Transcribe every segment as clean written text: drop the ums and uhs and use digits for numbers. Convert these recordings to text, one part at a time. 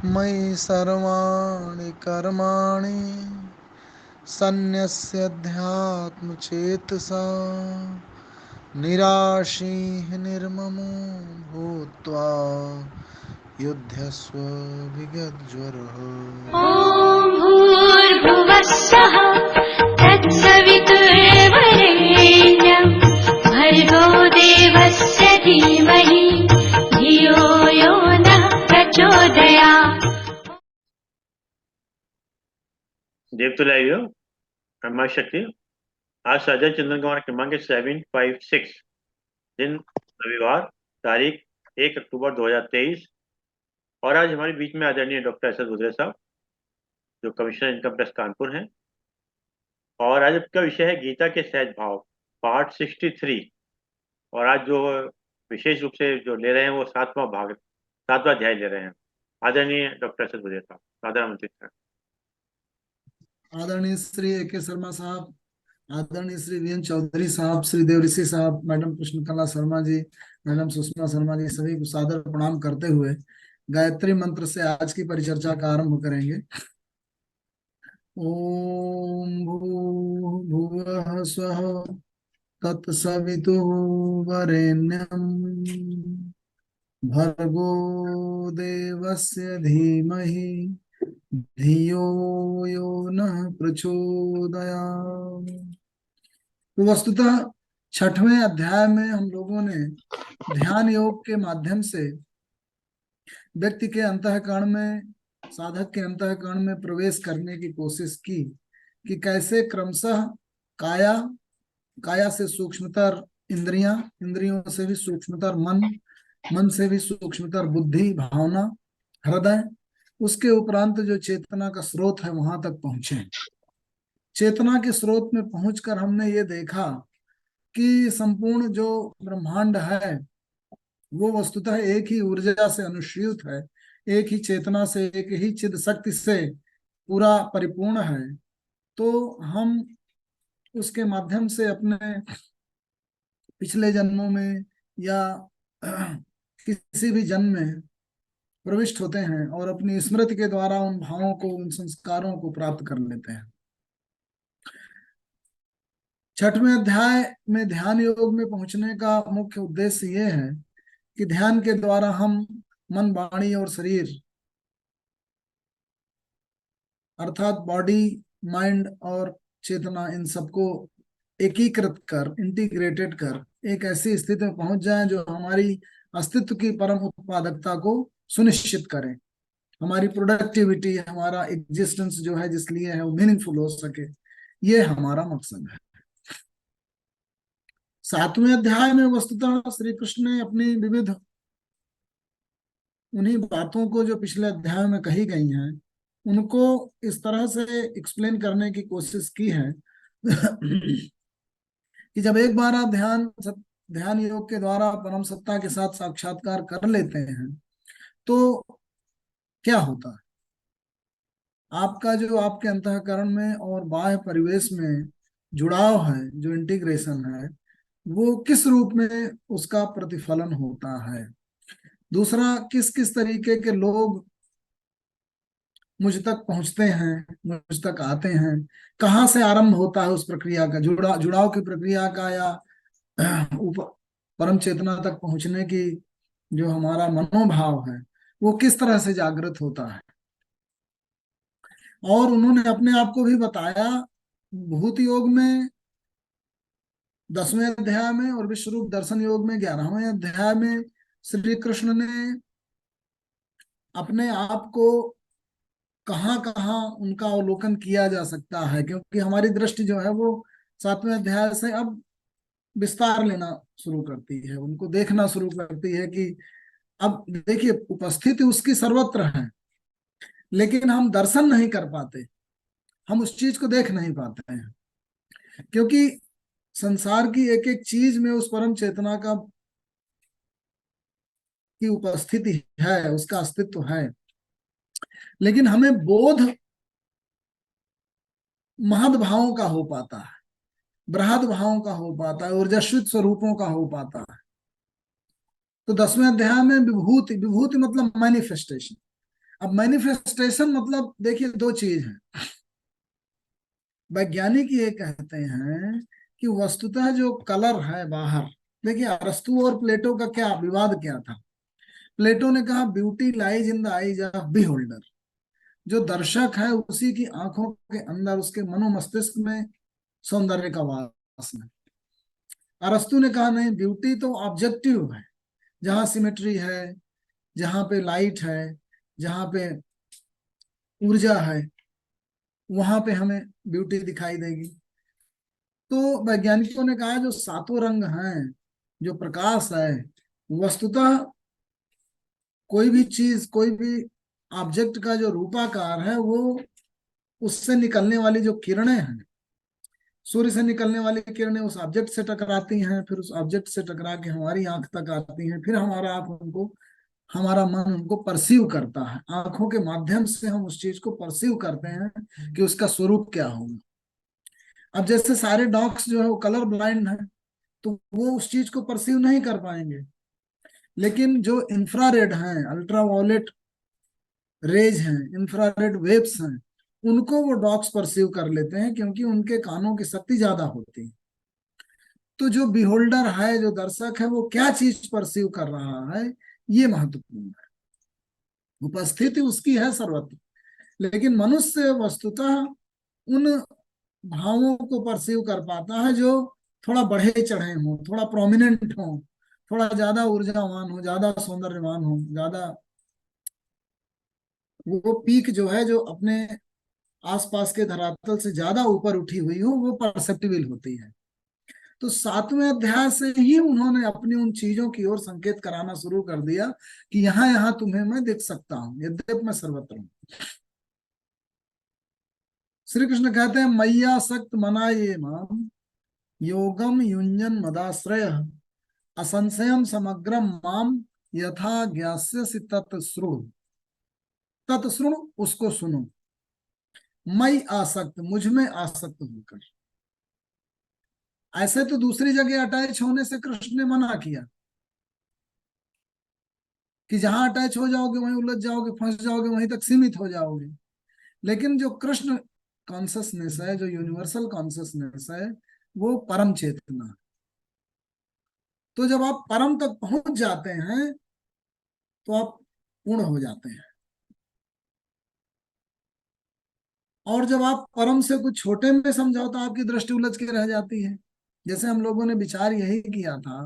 मयि सर्वाणि कर्माणि सन्न्यस्याध्यात्मचेतसा निराशीः निर्ममो भूत्वा युध्यस्व विगतज्वरः। ॐ भूर्भुवः स्वः तत्सवितुर्वरेण्यं भर्गो देवस्य धीमहि धियो यो नः प्रचोदयात्। देवतुलाइयो ब्रह्मा शक्ति। आज साजा चंद्रन कुमार क्रमांक 756 दिन रविवार तारीख 1 अक्टूबर 2023। और आज हमारे बीच में आदरणीय डॉक्टर असद गुजरे साहब जो कमिश्नर इनकम टैक्स कानपुर हैं। और आज का विषय है गीता के सहज भाव पार्ट 63। और आज जो विशेष रूप से जो ले रहे हैं वो सातवां अध्याय ले रहे हैं। आदरणीय डॉक्टर असद गुजरे साहब सादर आमंत्रित हैं। आदरणीय श्री A.K. शर्मा साहब, आदरणीय श्री वीएन चौधरी साहब, श्री देवऋषि साहब, मैडम कृष्णकला शर्मा जी, मैडम सुषमा शर्मा जी, सभी को सादर प्रणाम करते हुए गायत्री मंत्र से आज की परिचर्चा का आरंभ करेंगे। ओम भूर्भुवः स्वः तत्सवितुः वरेण्यं भर्गो देवस्य धीमहि धियो यो नः प्रचोदयात्। तो वस्तुतः 6वें अध्याय में हम लोगों ने ध्यान योग के माध्यम से व्यक्ति के अंतःकरण में, साधक के अंतःकरण में प्रवेश करने की कोशिश की कि कैसे क्रमशः काया से सूक्ष्मतर इंद्रियां, इंद्रियों से भी सूक्ष्मतर मन, मन से भी सूक्ष्मतर बुद्धि, भावना, हृदय, उसके उपरांत जो चेतना का स्रोत है वहां तक पहुंचे। चेतना के स्रोत में पहुंचकर हमने ये देखा कि संपूर्ण जो ब्रह्मांड है वो वस्तुतः एक ही ऊर्जा से अनुश्यूत है, एक ही चेतना से, एक ही चिद शक्ति से पूरा परिपूर्ण है। तो हम उसके माध्यम से अपने पिछले जन्मों में या किसी भी जन्म में प्रविष्ट होते हैं और अपनी स्मृति के द्वारा उन भावों को, उन संस्कारों को प्राप्त कर लेते हैं। 6वें अध्याय में ध्यान योग में पहुंचने का मुख्य उद्देश्य ये है कि ध्यान के द्वारा हम मन, वाणी और शरीर अर्थात बॉडी, माइंड और चेतना, इन सबको एकीकृत कर, इंटीग्रेटेड कर एक ऐसी स्थिति में पहुंच जाएं जो हमारी अस्तित्व की परम उत्पादकता को सुनिश्चित करें, हमारी प्रोडक्टिविटी, हमारा एग्जिस्टेंस जो है जिस लिए है वो मीनिंगफुल हो सके। ये हमारा मकसद है। 7वें अध्याय में वस्तुतः श्री कृष्ण ने अपनी विविध उन्हीं बातों को जो पिछले अध्याय में कही गई हैं उनको इस तरह से एक्सप्लेन करने की कोशिश की है कि जब एक बार आप ध्यान योग के द्वारा परम सत्ता के साथ साक्षात्कार कर लेते हैं तो क्या होता है, आपका जो आपके अंतःकरण में और बाह्य परिवेश में जुड़ाव है, जो इंटीग्रेशन है, वो किस रूप में उसका प्रतिफलन होता है। दूसरा, किस किस तरीके के लोग मुझ तक पहुंचते हैं, मुझ तक आते हैं, कहाँ से आरंभ होता है उस प्रक्रिया का, जुड़ाव की प्रक्रिया का, या परम चेतना तक पहुंचने की जो हमारा मनोभाव है वो किस तरह से जागृत होता है। और उन्होंने अपने आप को भी बताया भूत योग में 10वें अध्याय में और विश्व रूप दर्शन योग में 11वें अध्याय में श्री कृष्ण ने अपने आप को कहाँ कहाँ उनका अवलोकन किया जा सकता है, क्योंकि हमारी दृष्टि जो है वो 7वें अध्याय से अब विस्तार लेना शुरू करती है, उनको देखना शुरू करती है कि अब देखिए उपस्थिति उसकी सर्वत्र है लेकिन हम दर्शन नहीं कर पाते, हम उस चीज को देख नहीं पाते हैं, क्योंकि संसार की एक एक चीज में उस परम चेतना का की उपस्थिति है, उसका अस्तित्व है, लेकिन हमें बोध महद भावों का हो पाता है, बृहद भावों का हो पाता है, ऊर्जाश्वित स्वरूपों का हो पाता है। तो 10वें अध्याय में विभूति, विभूति मतलब मैनिफेस्टेशन, अब मैनिफेस्टेशन मतलब देखिए दो चीज है। वैज्ञानिक ये कहते हैं कि वस्तुतः जो कलर है बाहर, देखिए अरस्तु और प्लेटो का क्या विवाद क्या था। प्लेटो ने कहा beauty lies in the eyes of beholder, जो दर्शक है उसी की आंखों के अंदर, उसके मनोमस्तिष्क में सौंदर्य का वास है। अरस्तु ने कहा नहीं, ब्यूटी तो ऑब्जेक्टिव है, जहां सिमेट्री है, जहां पे लाइट है, जहां पे ऊर्जा है, वहां पे हमें ब्यूटी दिखाई देगी। तो वैज्ञानिकों ने कहा जो सातों रंग हैं, जो प्रकाश है, वस्तुतः कोई भी चीज, कोई भी ऑब्जेक्ट का जो रूपाकार है वो उससे निकलने वाली जो किरणें हैं, सूर्य से निकलने वाली किरणें उस ऑब्जेक्ट से टकराती हैं, फिर उस ऑब्जेक्ट से टकरा के हमारी आंख तक आती हैं, फिर हमारा आंख उनको, हमारा मन उनको परसीव करता है। आंखों के माध्यम से हम उस चीज को परसीव करते हैं कि उसका स्वरूप क्या होगा। अब जैसे सारे डॉग्स जो है वो कलर ब्लाइंड है, तो वो उस चीज को परसीव नहीं कर पाएंगे, लेकिन जो इंफ्रारेड हैं, अल्ट्रावायलेट रेज हैं, इंफ्रारेड वेव्स हैं, उनको वो डॉग्स परसीव कर लेते हैं, क्योंकि उनके कानों की शक्ति ज्यादा होती है। तो जो बिहोल्डर है, जो दर्शक है, वो क्या चीज परसीव कर रहा है, ये महत्वपूर्ण है। उपस्थिति उसकी है सर्वत्र, लेकिन मनुष्य वस्तुतः उन भावों को परसीव कर पाता है जो थोड़ा बढ़े चढ़े हों, थोड़ा प्रोमिनेंट हों, थोड़ा ज्यादा ऊर्जावान हो, ज्यादा सौंदर्यवान हो, ज्यादा वो पीक जो है, जो अपने आसपास के धरातल से ज्यादा ऊपर उठी हुई हो, वो परसेप्टिबल होती है। तो सातवें अध्याय से ही उन्होंने अपनी उन चीजों की ओर संकेत कराना शुरू कर दिया कि यहाँ यहाँ तुम्हें मैं देख सकता हूँ, यद्यप मैं सर्वत्र हूँ। श्री कृष्ण कहते हैं मैया सक्त मनाये माम योगम युंजन मदाश्रय असंशयम समग्रम माम यथा ज्ञास्यसि तत्सृणु। तत्सृणु उसको सुनो, मैं आसक्त, मुझ में आसक्त होकर। ऐसे तो दूसरी जगह अटैच होने से कृष्ण ने मना किया कि जहां अटैच हो जाओगे वहीं उलझ जाओगे, फंस जाओगे, वहीं तक सीमित हो जाओगे। लेकिन जो कृष्ण कॉन्सियसनेस है, जो यूनिवर्सल कॉन्सियसनेस है, वो परम चेतना है। तो जब आप परम तक पहुंच जाते हैं तो आप पूर्ण हो जाते हैं। और जब आप परम से कुछ छोटे में समझो तो आपकी दृष्टि उलझ के रह जाती है। जैसे हम लोगों ने विचार यही किया था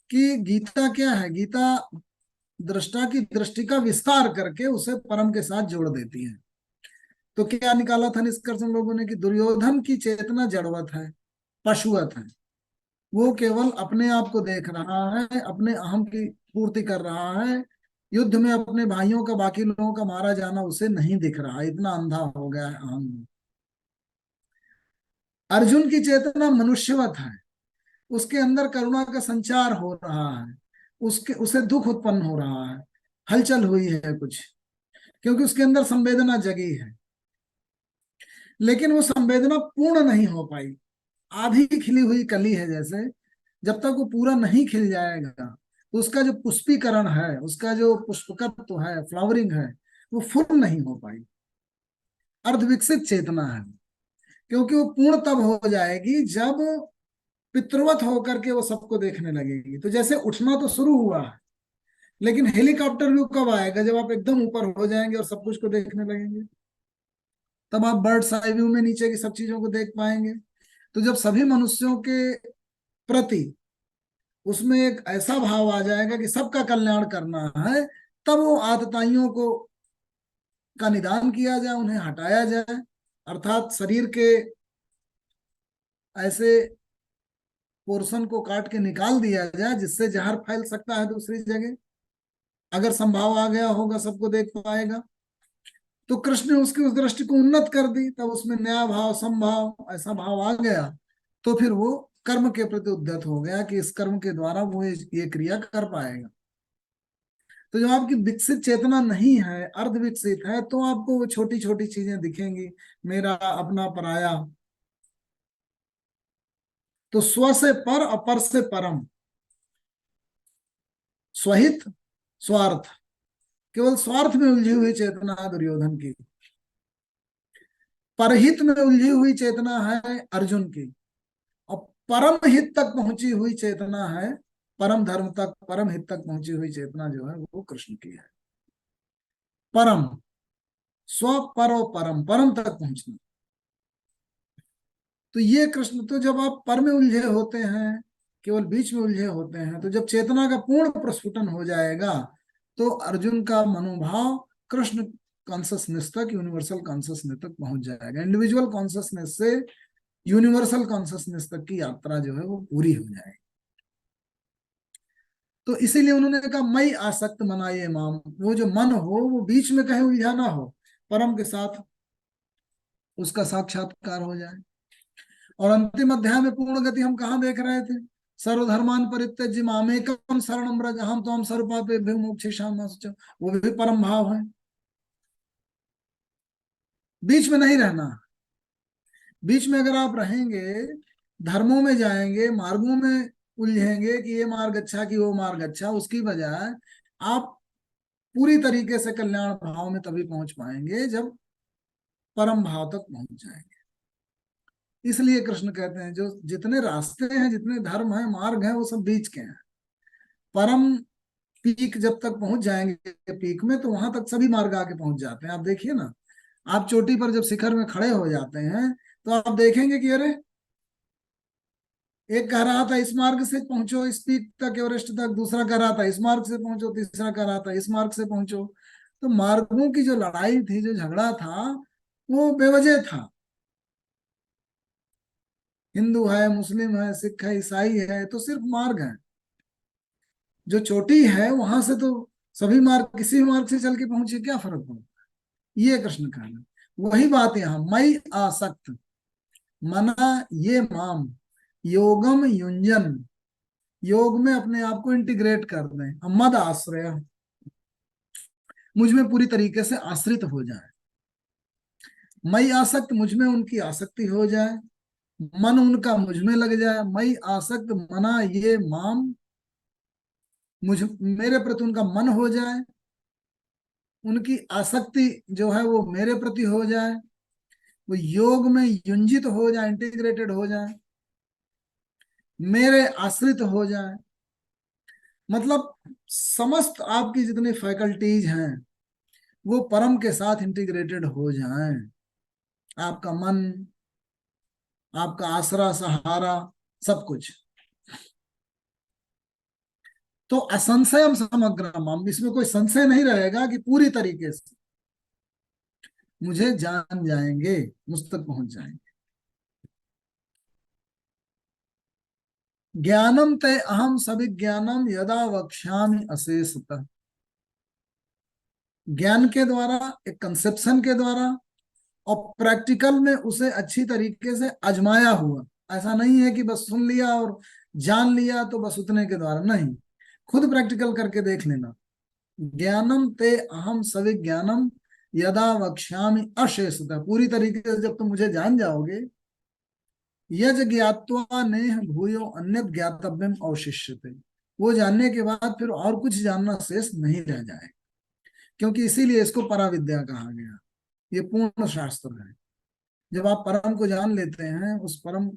कि गीता क्या है, गीता दृष्टा की दृष्टि का विस्तार करके उसे परम के साथ जोड़ देती है। तो क्या निकाला था निष्कर्ष हम लोगों ने कि दुर्योधन की चेतना जड़वत है, पशुवत है। वो केवल अपने आप को देख रहा है, अपने अहम की पूर्ति कर रहा है। युद्ध में अपने भाइयों का, बाकी लोगों का मारा जाना उसे नहीं दिख रहा, इतना अंधा हो गया है अहम में। अर्जुन की चेतना मनुष्यवत है, उसके अंदर करुणा का संचार हो रहा है, उसके उसे दुख उत्पन्न हो रहा है, हलचल हुई है कुछ, क्योंकि उसके अंदर संवेदना जगी है। लेकिन वो संवेदना पूर्ण नहीं हो पाई, आधी खिली हुई कली है जैसे। जब तक वो पूरा नहीं खिल जाएगा तो उसका जो पुष्पीकरण है, उसका जो पुष्पकत्व है, फ्लावरिंग है, वो फुल नहीं हो पाई। अर्धविकसित चेतना है, क्योंकि वो पूर्ण तब हो जाएगी जब पितृवत होकर के वो सबको देखने लगेगी। तो जैसे उठना तो शुरू हुआ है, लेकिन हेलीकॉप्टर व्यू कब आएगा? जब आप एकदम ऊपर हो जाएंगे और सब कुछ को देखने लगेंगे, तब आप बर्ड्स आई व्यू में नीचे की सब चीजों को देख पाएंगे। तो जब सभी मनुष्यों के प्रति उसमें एक ऐसा भाव आ जाएगा कि सबका कल्याण करना है, तब वो आतताइयों को का निदान किया जाए, उन्हें हटाया जाए, अर्थात शरीर के ऐसे पोर्शन को काट के निकाल दिया जाए जिससे जहर फैल सकता है दूसरी जगह। अगर संभाव आ गया होगा, सबको देख पाएगा। तो कृष्ण ने उसकी उस दृष्टि को उन्नत कर दी, तब उसमें नया भाव, संभाव, ऐसा भाव आ गया। तो फिर वो कर्म के प्रति उद्यत हो गया कि इस कर्म के द्वारा वो ये क्रिया कर पाएगा। तो जब आपकी विकसित चेतना नहीं है, अर्ध विकसित है, तो आपको वो छोटी छोटी चीजें दिखेंगी, मेरा, अपना, पराया। तो स्व से पर, अपर से परम, स्वहित, स्वार्थ, केवल स्वार्थ में उलझी हुई चेतना है दुर्योधन की, परहित में उलझी हुई चेतना है अर्जुन की, और परम हित तक पहुंची हुई चेतना है, परम धर्म तक, परम हित तक पहुंची हुई चेतना जो है वो कृष्ण की है। परम, स्व परो परम, परम तक पहुंचना। तो ये कृष्ण, तो जब आप पर में उलझे होते हैं, केवल बीच में उलझे होते हैं, तो जब चेतना का पूर्ण प्रस्फुटन हो जाएगा तो अर्जुन का मनोभाव कृष्ण कॉन्शसनेस तक, यूनिवर्सल कॉन्शसनेस तक पहुंच जाएगा। इंडिविजुअल कॉन्शसनेस से यूनिवर्सल कॉन्शसनेस तक की यात्रा जो है वो पूरी हो जाएगी। तो इसीलिए उन्होंने कहा मई आसक्त मनाये माम, वो जो मन हो वो बीच में कहीं उलझा ना हो, परम के साथ उसका साक्षात्कार हो जाए। और अंतिम अध्याय में पूर्ण गति हम कहाँ देख रहे थे? सर्वधर्मान परित्यज्य मामेकम शरणम व्रज अहम त्वां सर्वपापेभ्यो मोक्षयिष्यामि मा शुचः, वो भी परम भाव है। बीच में नहीं रहना। बीच में अगर आप रहेंगे, धर्मों में जाएंगे, मार्गों में उलझेंगे कि ये मार्ग अच्छा कि वो मार्ग अच्छा, उसकी बजाय आप पूरी तरीके से कल्याण भाव में तभी पहुंच पाएंगे जब परम भाव तक पहुंच जाएंगे। इसलिए कृष्ण कहते हैं जो जितने रास्ते हैं, जितने धर्म हैं, मार्ग हैं, वो सब बीच के हैं। परम पीक जब तक पहुंच जाएंगे पीक में, तो वहां तक सभी मार्ग आके पहुंच जाते हैं। आप देखिए ना, आप चोटी पर जब शिखर में खड़े हो जाते हैं तो आप देखेंगे कि अरे, एक कह रहा था इस मार्ग से पहुंचो इस पीक तक, एवरेस्ट तक, दूसरा कह रहा था इस मार्ग से पहुंचो, तीसरा कह रहा था इस मार्ग से पहुंचो। तो मार्गों की जो लड़ाई थी, जो झगड़ा था, वो बेवजह था। हिंदू है, मुस्लिम है, सिख है, ईसाई है, तो सिर्फ मार्ग है। जो चोटी है वहां से तो सभी मार्ग, किसी भी मार्ग से चल के पहुंचे, क्या फर्क पड़ता? ये कृष्ण कहना। वही बात यहाँ, मई आसक्त मना ये माम योगम युंजन, योग में अपने आप को इंटीग्रेट कर दें। मद आश्रय, मुझ में पूरी तरीके से आश्रित हो जाए। मई आसक्त, मुझ में उनकी आसक्ति हो जाए, मन उनका मुझ में लग जाए। मई आसक्त मना ये माम, मुझ मेरे प्रति उनका मन हो जाए, उनकी आसक्ति जो है वो मेरे प्रति हो जाए, वो योग में युंजित हो जाए, इंटीग्रेटेड हो जाए, मेरे आश्रित हो जाए। मतलब समस्त आपकी जितनी फैकल्टीज हैं वो परम के साथ इंटीग्रेटेड हो जाएं। आपका मन, आपका आसरा, सहारा, सब कुछ। तो असंशयम समग्रम, इसमें कोई संशय नहीं रहेगा कि पूरी तरीके से मुझे जान जाएंगे, मुझ तक पहुंच जाएंगे। ज्ञानम ते अहम सविज्ञानम यदा वक्ष्यामि अशेषतः, ज्ञान के द्वारा, एक कंसेप्शन के द्वारा, और प्रैक्टिकल में उसे अच्छी तरीके से आजमाया हुआ। ऐसा नहीं है कि बस सुन लिया और जान लिया तो बस उतने के द्वारा, नहीं, खुद प्रैक्टिकल करके देख लेना। ज्ञानम ते अहम सविज्ञानम यदा वक्ष्यामि अशेषतः, पूरी तरीके से जब तुम मुझे जान जाओगे, यज ज्ञात्वा नेह भूयो अन्य ज्ञातव्यम अवशिष्यते, वो जानने के बाद फिर और कुछ जानना शेष नहीं रह जाए। क्योंकि इसीलिए इसको पराविद्या कहा गया। ये पूर्ण शास्त्र है। जब आप परम को जान लेते हैं, उस परम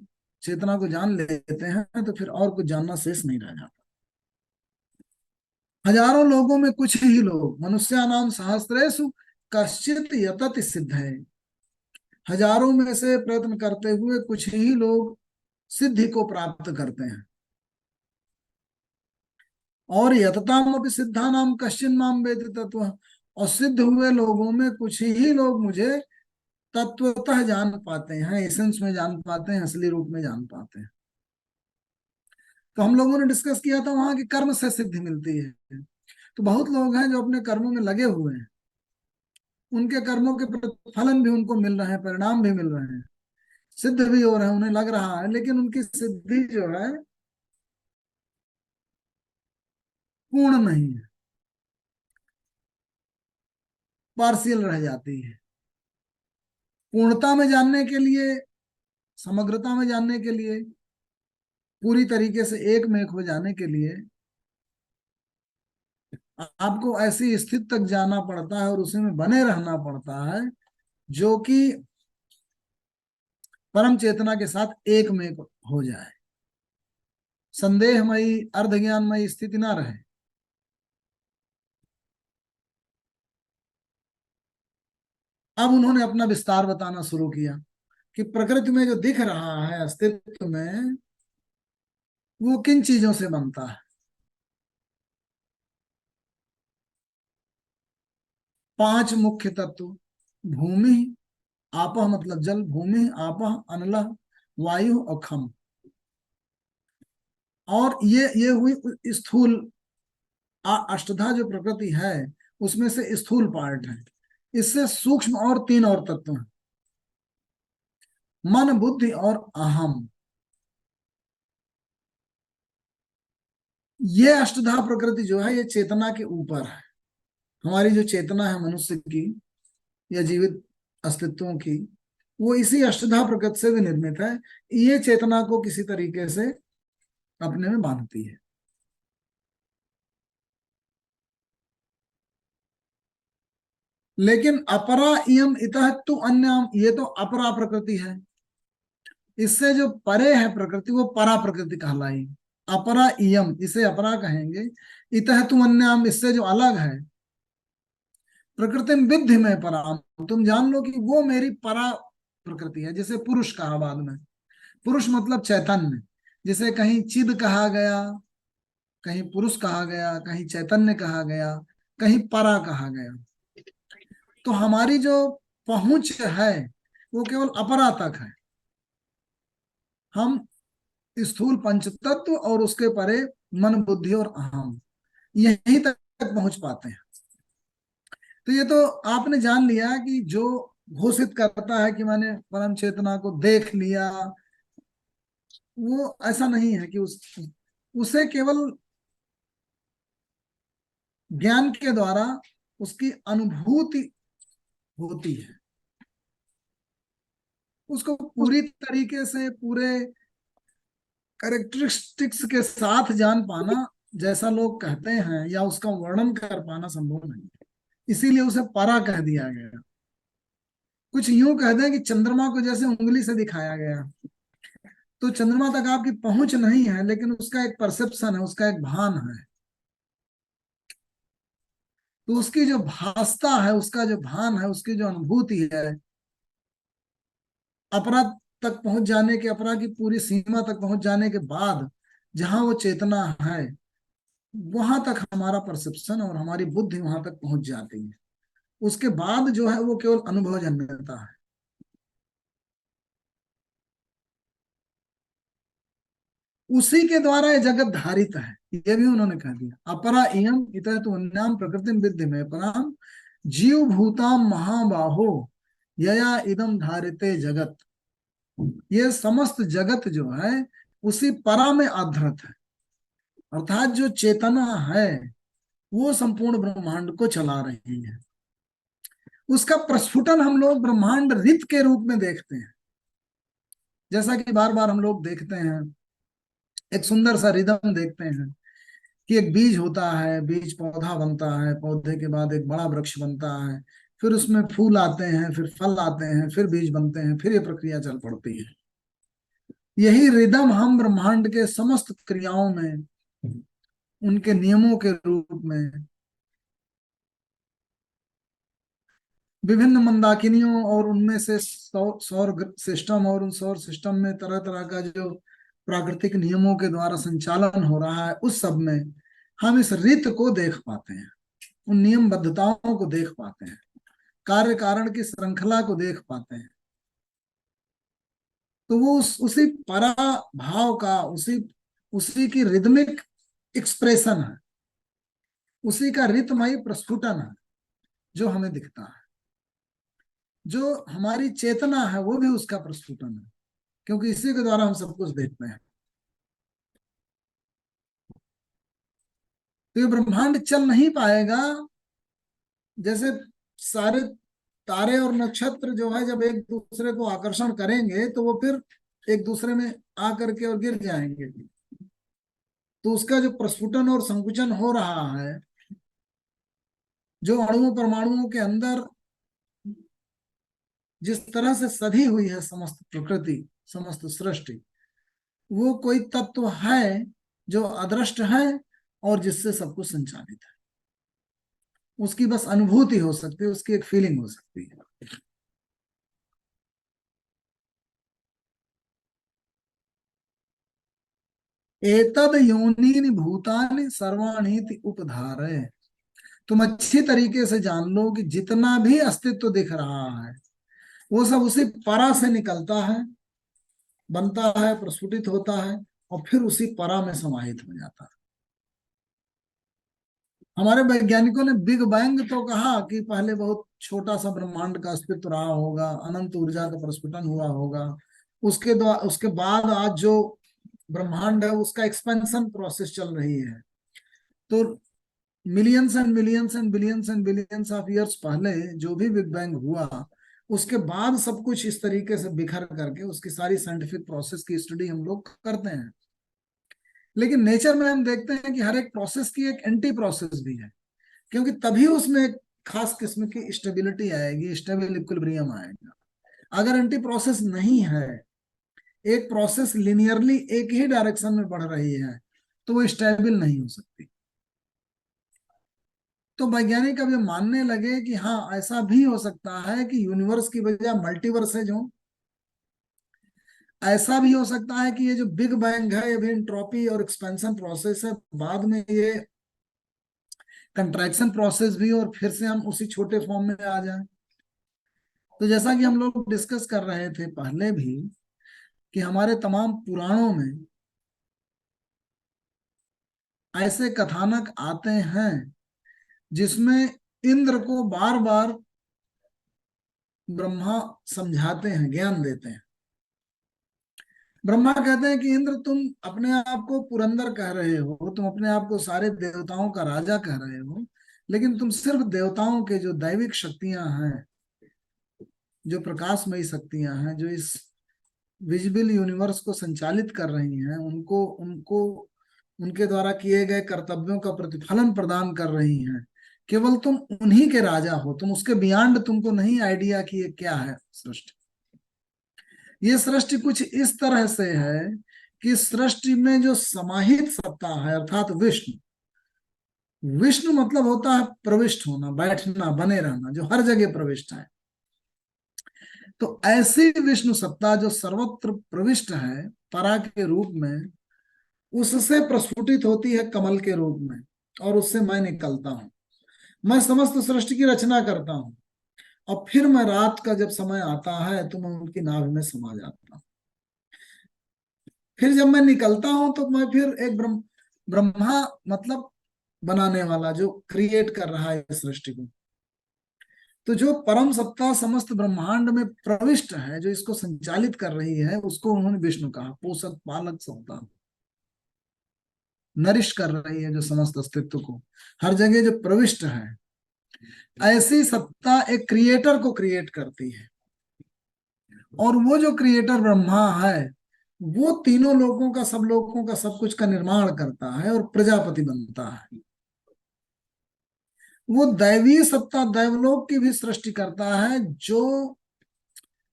चेतना को जान लेते हैं, तो फिर और कुछ जानना शेष नहीं रह जाता। हजारों लोगों में कुछ ही लोग, मनुष्यानाम सहस्रेषु कश्चित यतत सिद्ध है, हजारों में से प्रयत्न करते हुए कुछ ही लोग सिद्धि को प्राप्त करते हैं। और यतताम अपि सिद्धानाम कश्चिन माम वेति तत्व, और सिद्ध हुए लोगों में कुछ ही लोग मुझे तत्वतः जान पाते हैं, एसेंस में जान पाते हैं, असली रूप में जान पाते हैं। तो हम लोगों ने डिस्कस किया था वहां की कर्म से सिद्धि मिलती है। तो बहुत लोग हैं जो अपने कर्मों में लगे हुए हैं, उनके कर्मों के प्रतिफलन भी उनको मिल रहे हैं, परिणाम भी मिल रहे हैं, सिद्ध भी हो रहे हैं, उन्हें लग रहा है, लेकिन उनकी सिद्धि जो है पूर्ण नहीं है, पार्शियल रह जाती है। पूर्णता में जानने के लिए, समग्रता में जानने के लिए, पूरी तरीके से एक में एक हो जाने के लिए आपको ऐसी स्थिति तक जाना पड़ता है और उसी में बने रहना पड़ता है जो कि परम चेतना के साथ एक में हो जाए, संदेहमयी अर्धज्ञानमयी स्थिति ना रहे। अब उन्होंने अपना विस्तार बताना शुरू किया कि प्रकृति में जो दिख रहा है अस्तित्व में, वो किन चीजों से बनता है। 5 मुख्य तत्व, भूमि, आपः मतलब जल, भूमि, आपः अनलः, वायु और खम। और ये हुई स्थूल अष्टधा जो प्रकृति है उसमें से स्थूल पार्ट है। इससे सूक्ष्म और 3 और तत्व हैं, मन, बुद्धि और अहम। ये अष्टधा प्रकृति जो है ये चेतना के ऊपर है। हमारी जो चेतना है मनुष्य की या जीवित अस्तित्वों की, वो इसी अष्टधा प्रकृति से भी निर्मित है। ये चेतना को किसी तरीके से अपने में बांधती है। लेकिन अपरा इयम इतः तु अन्यम, ये तो अपरा प्रकृति है। इससे जो परे है प्रकृति वो परा प्रकृति कहलाई। अपरा इयम, इसे अपरा कहेंगे। इतः तु अन्यम, इससे जो अलग है। प्रकृति विद्धि में पराम, तुम जान लो कि वो मेरी परा प्रकृति है। जैसे पुरुष कहा बाद में, पुरुष मतलब चैतन्य। जिसे कहीं चिद कहा गया, कहीं पुरुष कहा गया, कहीं चैतन्य कहा गया, कहीं परा कहा गया। तो हमारी जो पहुंच है वो केवल अपरा तक है। हम स्थूल पंच तत्व और उसके परे मन, बुद्धि और अहम, यहीं तक पहुंच पाते हैं। तो ये तो आपने जान लिया कि जो घोषित करता है कि मैंने परम चेतना को देख लिया, वो ऐसा नहीं है कि उसे केवल ज्ञान के द्वारा उसकी अनुभूति होती है। उसको पूरी तरीके से पूरे कैरेक्टरिस्टिक्स के साथ जान पाना, जैसा लोग कहते हैं, या उसका वर्णन कर पाना संभव नहीं। इसीलिए उसे परा कह दिया गया। कुछ यूं कह दें कि चंद्रमा को जैसे उंगली से दिखाया गया, तो चंद्रमा तक आपकी पहुंच नहीं है, लेकिन उसका एक परसेप्शन है, उसका एक भान है। तो उसकी जो भासता है, उसका जो भान है, उसकी जो अनुभूति है, अपरा तक पहुंच जाने के, अपरा की पूरी सीमा तक पहुंच जाने के बाद जहां वो चेतना है, वहां तक हमारा परसेप्शन और हमारी बुद्धि वहां तक पहुंच जाती है। उसके बाद जो है वो केवल अनुभव जन्यता है। उसी के द्वारा ये जगत धारित है, ये भी उन्होंने कह दिया। अपरा इयम इतः तु अन्याम प्रकृतिम विद्धि में पराम जीव भूताम महाबाहो यया इदम धारिते जगत। ये समस्त जगत जो है उसी परा में आधृत है। अर्थात जो चेतना है वो संपूर्ण ब्रह्मांड को चला रही है। उसका प्रस्फुटन हम लोग ब्रह्मांड रित के रूप में देखते हैं। जैसा कि बार बार हम लोग देखते हैं, एक सुंदर सा रिदम देखते हैं कि एक बीज होता है, बीज पौधा बनता है, पौधे के बाद एक बड़ा वृक्ष बनता है, फिर उसमें फूल आते हैं, फिर फल आते हैं, फिर बीज बनते हैं, फिर ये प्रक्रिया चल पड़ती है। यही रिदम हम ब्रह्मांड के समस्त क्रियाओं में, उनके नियमों के रूप में, विभिन्न मंदाकिनियों और उनमें से सौर सिस्टम, और उन सौर सिस्टम में तरह तरह का जो प्राकृतिक नियमों के द्वारा संचालन हो रहा है, उस सब में हम इस रीत को देख पाते हैं, उन नियमबद्धताओं को देख पाते हैं, कार्य कारण की श्रृंखला को देख पाते हैं। तो वो उसी परा भाव का, उसी की रिदमिक एक्सप्रेशन है, उसी का रितमयी प्रस्फुटन है जो हमें दिखता है। जो हमारी चेतना है वो भी उसका प्रस्फुटन है, क्योंकि इसी के द्वारा हम सब कुछ देखते हैं। तो ये ब्रह्मांड चल नहीं पाएगा। जैसे सारे तारे और नक्षत्र जो है जब एक दूसरे को आकर्षण करेंगे तो वो फिर एक दूसरे में आकर के और गिर जाएंगे। तो उसका जो प्रस्फुटन और संकुचन हो रहा है जो अणुओं परमाणुओं के अंदर जिस तरह से सधी हुई है समस्त प्रकृति, समस्त सृष्टि, वो कोई तत्व है जो अदृष्ट है और जिससे सब कुछ संचालित है। उसकी बस अनुभूति हो सकती है, उसकी एक फीलिंग हो सकती है। एतद योनीनि भूतानि सर्वाणीति उपधारय। तुम अच्छी तरीके से जान लो कि जितना भी अस्तित्व दिख रहा है वो सब उसी परा से निकलता है, बनता है, प्रस्फुटित होता है और फिर उसी परा में समाहित हो जाता है। हमारे वैज्ञानिकों ने बिग बैंग तो कहा कि पहले बहुत छोटा सा ब्रह्मांड का अस्तित्व रहा होगा, अनंत ऊर्जा का प्रस्फुटन हुआ होगा, उसके बाद आज जो ब्रह्मांड है उसका एक्सपेंशन प्रोसेस चल रही है। तो millions and millions and billions and billions of years पहले जो भी बिग बैंग हुआ, उसके बाद सब कुछ इस तरीके से बिखर करके उसकी सारी साइंटिफिक प्रोसेस की स्टडी हम लोग करते हैं। लेकिन नेचर में हम देखते हैं कि हर एक प्रोसेस की एक एंटी प्रोसेस भी है, क्योंकि तभी उसमें एक खास किस्म की स्टेबिलिटी आएगी, स्टेबल इक्विलिब्रियम आएगा। अगर एंटी प्रोसेस नहीं है, एक प्रोसेस लिनियरली एक ही डायरेक्शन में बढ़ रही है, तो वो स्टेबल नहीं हो सकती। तो वैज्ञानिक अब ये मानने लगे कि हाँ, ऐसा भी हो सकता है कि यूनिवर्स की वजह मल्टीवर्सेज हो। ऐसा भी हो सकता है कि ये जो बिग बैंग है ये भी एंट्रोपी और एक्सपेंशन प्रोसेस है, बाद में ये कंट्रैक्शन प्रोसेस भी, और फिर से हम उसी छोटे फॉर्म में आ जाएं। तो जैसा कि हम लोग डिस्कस कर रहे थे पहले भी कि हमारे तमाम पुराणों में ऐसे कथानक आते हैं जिसमें इंद्र को बार बार ब्रह्मा समझाते हैं, ज्ञान देते हैं। ब्रह्मा कहते हैं कि इंद्र, तुम अपने आप को पुरंदर कह रहे हो, तुम अपने आप को सारे देवताओं का राजा कह रहे हो, लेकिन तुम सिर्फ देवताओं के जो दैविक शक्तियां हैं, जो प्रकाशमयी शक्तियां हैं, जो इस विजिबल यूनिवर्स को संचालित कर रही हैं, उनको उनको उनके द्वारा किए गए कर्तव्यों का प्रतिफलन प्रदान कर रही हैं, केवल तुम उन्हीं के राजा हो, तुम उसके बियॉन्ड तुमको नहीं आइडिया कि ये क्या है सृष्टि। ये सृष्टि कुछ इस तरह से है कि सृष्टि में जो समाहित सत्ता है अर्थात विष्णु, विष्णु मतलब होता है प्रविष्ट होना, बैठना, बने रहना, जो हर जगह प्रविष्ट है। तो ऐसी विष्णु सत्ता जो सर्वत्र प्रविष्ट है परा के रूप में, उससे प्रस्फुटित होती है कमल के रूप में, और उससे मैं निकलता हूं। मैं समस्त सृष्टि की रचना करता हूं और फिर मैं रात का जब समय आता है तो मैं उनकी नाभ में समा जाता हूं। फिर जब मैं निकलता हूं तो मैं फिर एक ब्रह्मा मतलब बनाने वाला, जो क्रिएट कर रहा है इस सृष्टि को। तो जो परम सत्ता समस्त ब्रह्मांड में प्रविष्ट है, जो इसको संचालित कर रही है, उसको उन्होंने विष्णु कहा। पोषक, पालक सत्ता, नरिश कर रही है जो समस्त अस्तित्व को, हर जगह जो प्रविष्ट है। ऐसी सत्ता एक क्रिएटर को क्रिएट करती है, और वो जो क्रिएटर ब्रह्मा है वो तीनों लोगों का, सब लोगों का, सब कुछ का निर्माण करता है और प्रजापति बनता है। वो दैवी सत्ता दैवलोक की भी सृष्टि करता है, जो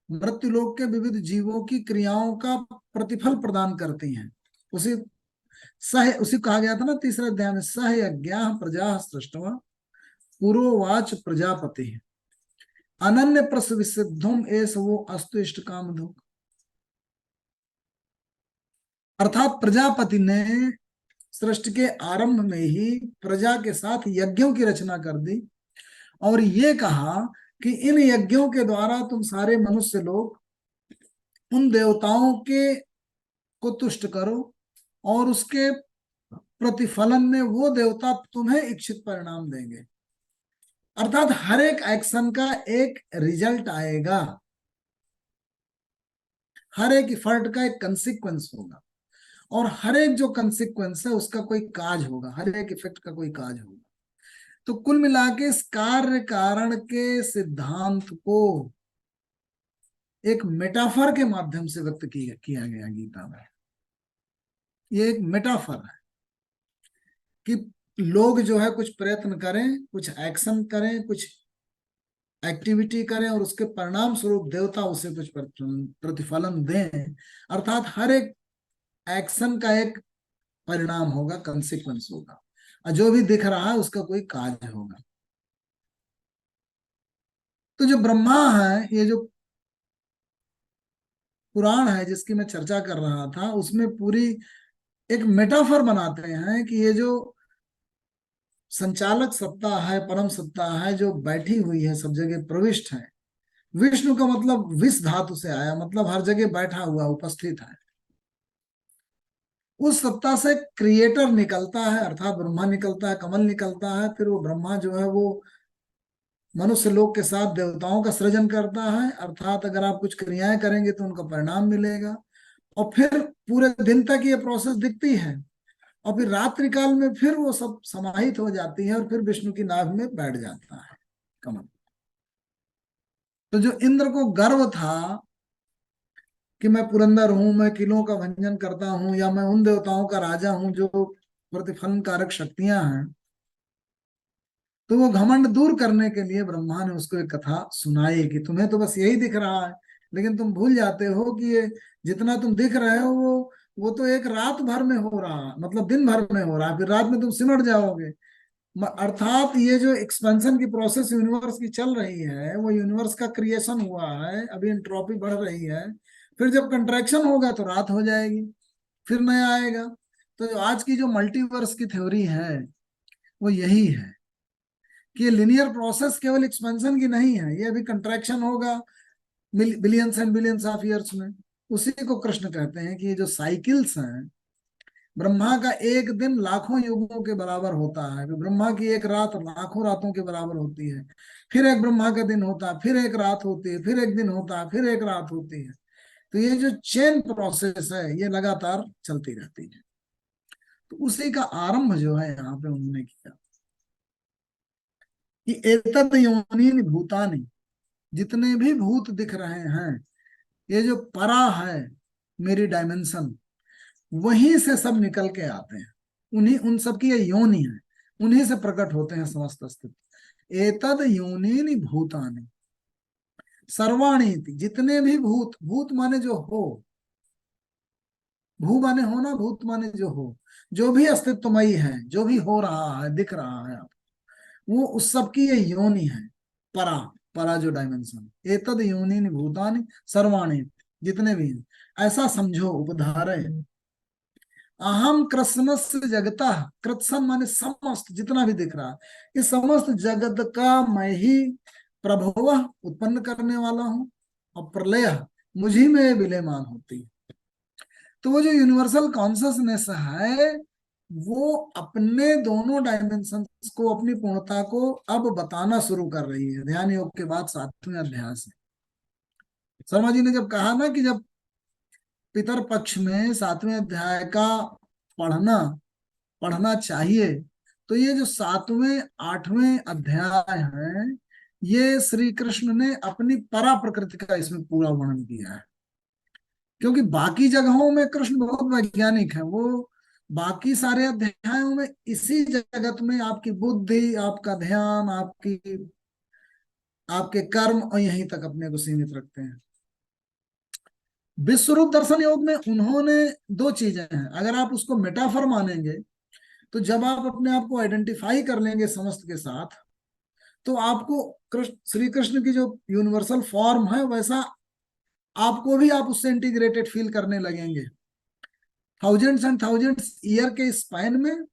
मृत्युलोक के विविध जीवों की क्रियाओं का प्रतिफल प्रदान करती हैं। उसी कहा गया था ना तीसरे अध्याय में, सह यज्ञा प्रजा सृष्टवा पुरोवाच प्रजापति अनन्य प्रसविसिद्धुम एस वो अस्तु इष्ट कामधुक। अर्थात प्रजापति ने सृष्टि के आरंभ में ही प्रजा के साथ यज्ञों की रचना कर दी और ये कहा कि इन यज्ञों के द्वारा तुम सारे मनुष्य लोग उन देवताओं के को तुष्ट करो और उसके प्रतिफलन में वो देवता तुम्हें इच्छित परिणाम देंगे। अर्थात हर एक एक्शन का एक रिजल्ट आएगा, हर एक इफर्ट का एक कंसिक्वेंस होगा, और हर एक जो कंसिक्वेंस है उसका कोई काज होगा, हर एक इफेक्ट का कोई काज होगा। तो कुल मिला के इस कार्य कारण के सिद्धांत को एक मेटाफर के माध्यम से व्यक्त किया गया गीता में। ये एक मेटाफर है कि लोग जो है कुछ प्रयत्न करें, कुछ एक्शन करें, कुछ एक्टिविटी करें और उसके परिणाम स्वरूप देवता उसे कुछ प्रतिफलन दें। अर्थात हर एक एक्शन का एक परिणाम होगा, कंसिक्वेंस होगा, और जो भी दिख रहा है उसका कोई कार्य होगा। तो जो ब्रह्मा है, ये जो पुराण है जिसकी मैं चर्चा कर रहा था, उसमें पूरी एक मेटाफर बनाते हैं कि ये जो संचालक सत्ता है, परम सत्ता है, जो बैठी हुई है, सब जगह प्रविष्ट है। विष्णु का मतलब विष धातु से आया, मतलब हर जगह बैठा हुआ, उपस्थित है। उस सत्ता से क्रिएटर निकलता है, अर्थात ब्रह्मा निकलता है, कमल निकलता है। फिर वो ब्रह्मा जो है वो मनुष्य लोक के साथ देवताओं का सृजन करता है, अर्थात अगर आप कुछ क्रियाएं करेंगे तो उनका परिणाम मिलेगा। और फिर पूरे दिन तक ये प्रोसेस दिखती है, और फिर रात्रि काल में फिर वो सब समाहित हो जाती है और फिर विष्णु की नाभ में बैठ जाता है कमल। तो जो इंद्र को गर्व था कि मैं पुरंदर हूं, मैं किलों का भंजन करता हूं, या मैं उन देवताओं का राजा हूं जो प्रतिफलन कारक शक्तियां हैं, तो वो घमंड दूर करने के लिए ब्रह्मा ने उसको एक कथा सुनाई कि तुम्हें तो बस यही दिख रहा है, लेकिन तुम भूल जाते हो कि ये जितना तुम दिख रहे हो वो तो एक रात भर में हो रहा है, मतलब दिन भर में हो रहा है, फिर रात में तुम सिमट जाओगे। अर्थात ये जो एक्सपेंशन की प्रोसेस यूनिवर्स की चल रही है, वो यूनिवर्स का क्रिएशन हुआ है, अभी एंट्रोपी बढ़ रही है, फिर जब कंट्रैक्शन होगा तो रात हो जाएगी, फिर नया आएगा। तो जो आज की जो मल्टीवर्स की थ्योरी है वो यही है कि लिनियर प्रोसेस केवल एक्सपेंशन की नहीं है, ये अभी कंट्रैक्शन होगा billions and billions of years में। उसी को कृष्ण कहते हैं कि ये जो साइकिल्स हैं, ब्रह्मा का एक दिन लाखों युगों के बराबर होता है, ब्रह्मा की एक रात लाखों रातों के बराबर होती है, फिर एक ब्रह्मा का दिन होता है, फिर एक रात होती है, फिर एक दिन होता है, फिर एक रात होती है। तो ये जो चेन प्रोसेस है ये लगातार चलती रहती है। तो उसी का आरंभ जो है यहाँ पे उन्होंने किया कि एतद योनिन भूतानि, जितने भी भूत दिख रहे हैं, ये जो परा है मेरी डायमेंशन, वहीं से सब निकल के आते हैं, उन्हीं उन सब की ये योनि है, उन्हीं से प्रकट होते हैं समस्त अस्तित्व। एतद योनिनि भूतानि सर्वाणि, जितने भी भूत, भूत माने जो हो, भू माने होना, भूत माने जो हो, जो भी अस्तित्वमयी है, जो भी हो रहा है, दिख रहा है, वो उस सब की ये योनि है, परा, परा जो डायमेंशन। एतद योनिनि भूतानि सर्वाणि, जितने भी हैं। ऐसा समझो, उपधारय अहम कृत्स्नस्य जगता, कृत्सन माने समस्त, जितना भी दिख रहा है, इस समस्त जगत का मैं ही प्रभव, उत्पन्न करने वाला हूं, और प्रलय मुझी में विलयमान होती है। तो वो जो यूनिवर्सल कॉन्शसनेस है वो अपने दोनों डायमेंशंस को, अपनी पूर्णता को अब बताना शुरू कर रही है ध्यान योग के बाद 7वें अध्याय से। शर्मा जी ने जब कहा ना कि जब पितर पक्ष में 7वें अध्याय का पढ़ना पढ़ना चाहिए, तो ये जो 7वें 8वें अध्याय है, ये श्री कृष्ण ने अपनी परा प्रकृति का इसमें पूरा वर्णन किया है। क्योंकि बाकी जगहों में कृष्ण बहुत वैज्ञानिक है, वो बाकी सारे अध्यायों में इसी जगत में आपकी बुद्धि, आपका ध्यान, आपके कर्म, और यहीं तक अपने को सीमित रखते हैं। विश्वरूप दर्शन योग में उन्होंने दो चीजें हैं, अगर आप उसको मेटाफर मानेंगे, तो जब आप अपने आप को आइडेंटिफाई कर लेंगे समस्त के साथ, तो आपको कृष्ण, श्री कृष्ण की जो यूनिवर्सल फॉर्म है, वैसा आपको भी, आप उससे इंटीग्रेटेड फील करने लगेंगे, थाउजेंड्स एंड थाउजेंड्स ईयर के स्पैन में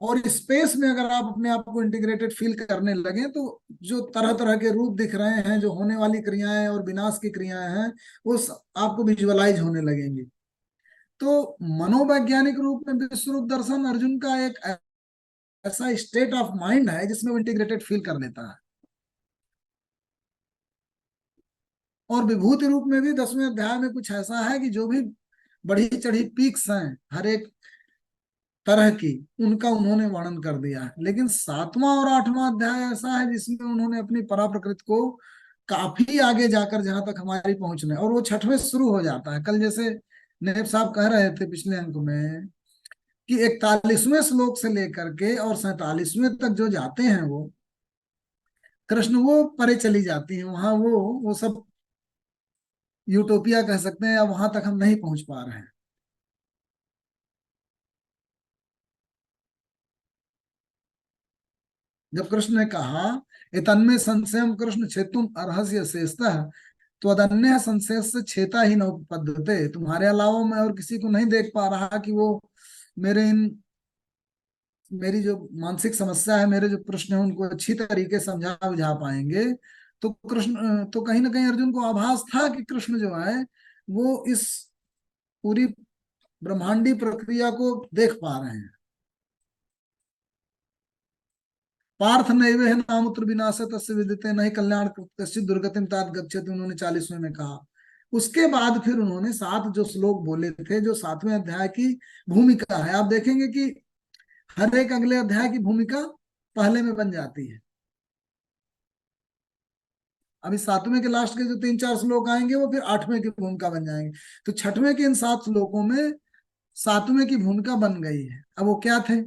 और स्पेस में। अगर आप अपने आप को इंटीग्रेटेड फील करने लगे, तो जो तरह तरह के रूप दिख रहे हैं, जो होने वाली क्रियाएं और विनाश की क्रियाएं हैं, वो आपको विजुअलाइज होने लगेंगी। तो मनोवैज्ञानिक रूप में विश्वरूप दर्शन अर्जुन का एक ऐसा स्टेट ऑफ माइंड है जिसमें वो इंटीग्रेटेड फील कर लेता है। और विभूति रूप में भी 10वें अध्याय में कुछ ऐसा है कि जो भी बढ़ी चढ़ी पीक्स हैं हर एक तरह की, उनका उन्होंने वर्णन कर दिया है। लेकिन 7वां और 8वां अध्याय ऐसा है जिसमें उन्होंने अपनी परा प्रकृति को काफी आगे जाकर, जहां तक हमारी पहुंचने, और वो 6वें शुरू हो जाता है। कल जैसे नेब साहब कह रहे थे पिछले अंक में कि 41वें श्लोक से लेकर के और 47वें तक जो जाते हैं वो कृष्ण, वो परे चली जाती हैं, वहां वो सब यूटोपिया कह सकते हैं, या वहां तक हम नहीं पहुंच पा रहे हैं। जब कृष्ण ने कहा एतन्मे संशयम कृष्ण छेतुम अर्हस्य शेषतः त्वदन्य संशय से छेता ही नोपपद्यते, तुम्हारे अलावा मैं और किसी को नहीं देख पा रहा कि वो मेरी जो मानसिक समस्या है, मेरे जो प्रश्न है उनको अच्छी तरीके से समझा बुझा पाएंगे। तो कृष्ण, तो कहीं ना कहीं अर्जुन को आभास था कि कृष्ण जो है वो इस पूरी ब्रह्मांडी प्रक्रिया को देख पा रहे हैं। पार्थ नैवे नामुत्र विनाश तस्य विदिते नहीं कल्याण कश्चित् दुर्गतिम तात गच्छति, उन्होंने 40वें में कहा। उसके बाद फिर उन्होंने 7 जो श्लोक बोले थे, जो 7वें अध्याय की भूमिका है, आप देखेंगे कि हर एक अगले अध्याय की भूमिका पहले में बन जाती है। अभी 7वें के लास्ट के जो 3-4 श्लोक आएंगे वो फिर 8वें की भूमिका बन जाएंगे। तो 6वें के इन 7 श्लोकों में 7वें की भूमिका बन गई है। अब वो क्या थे?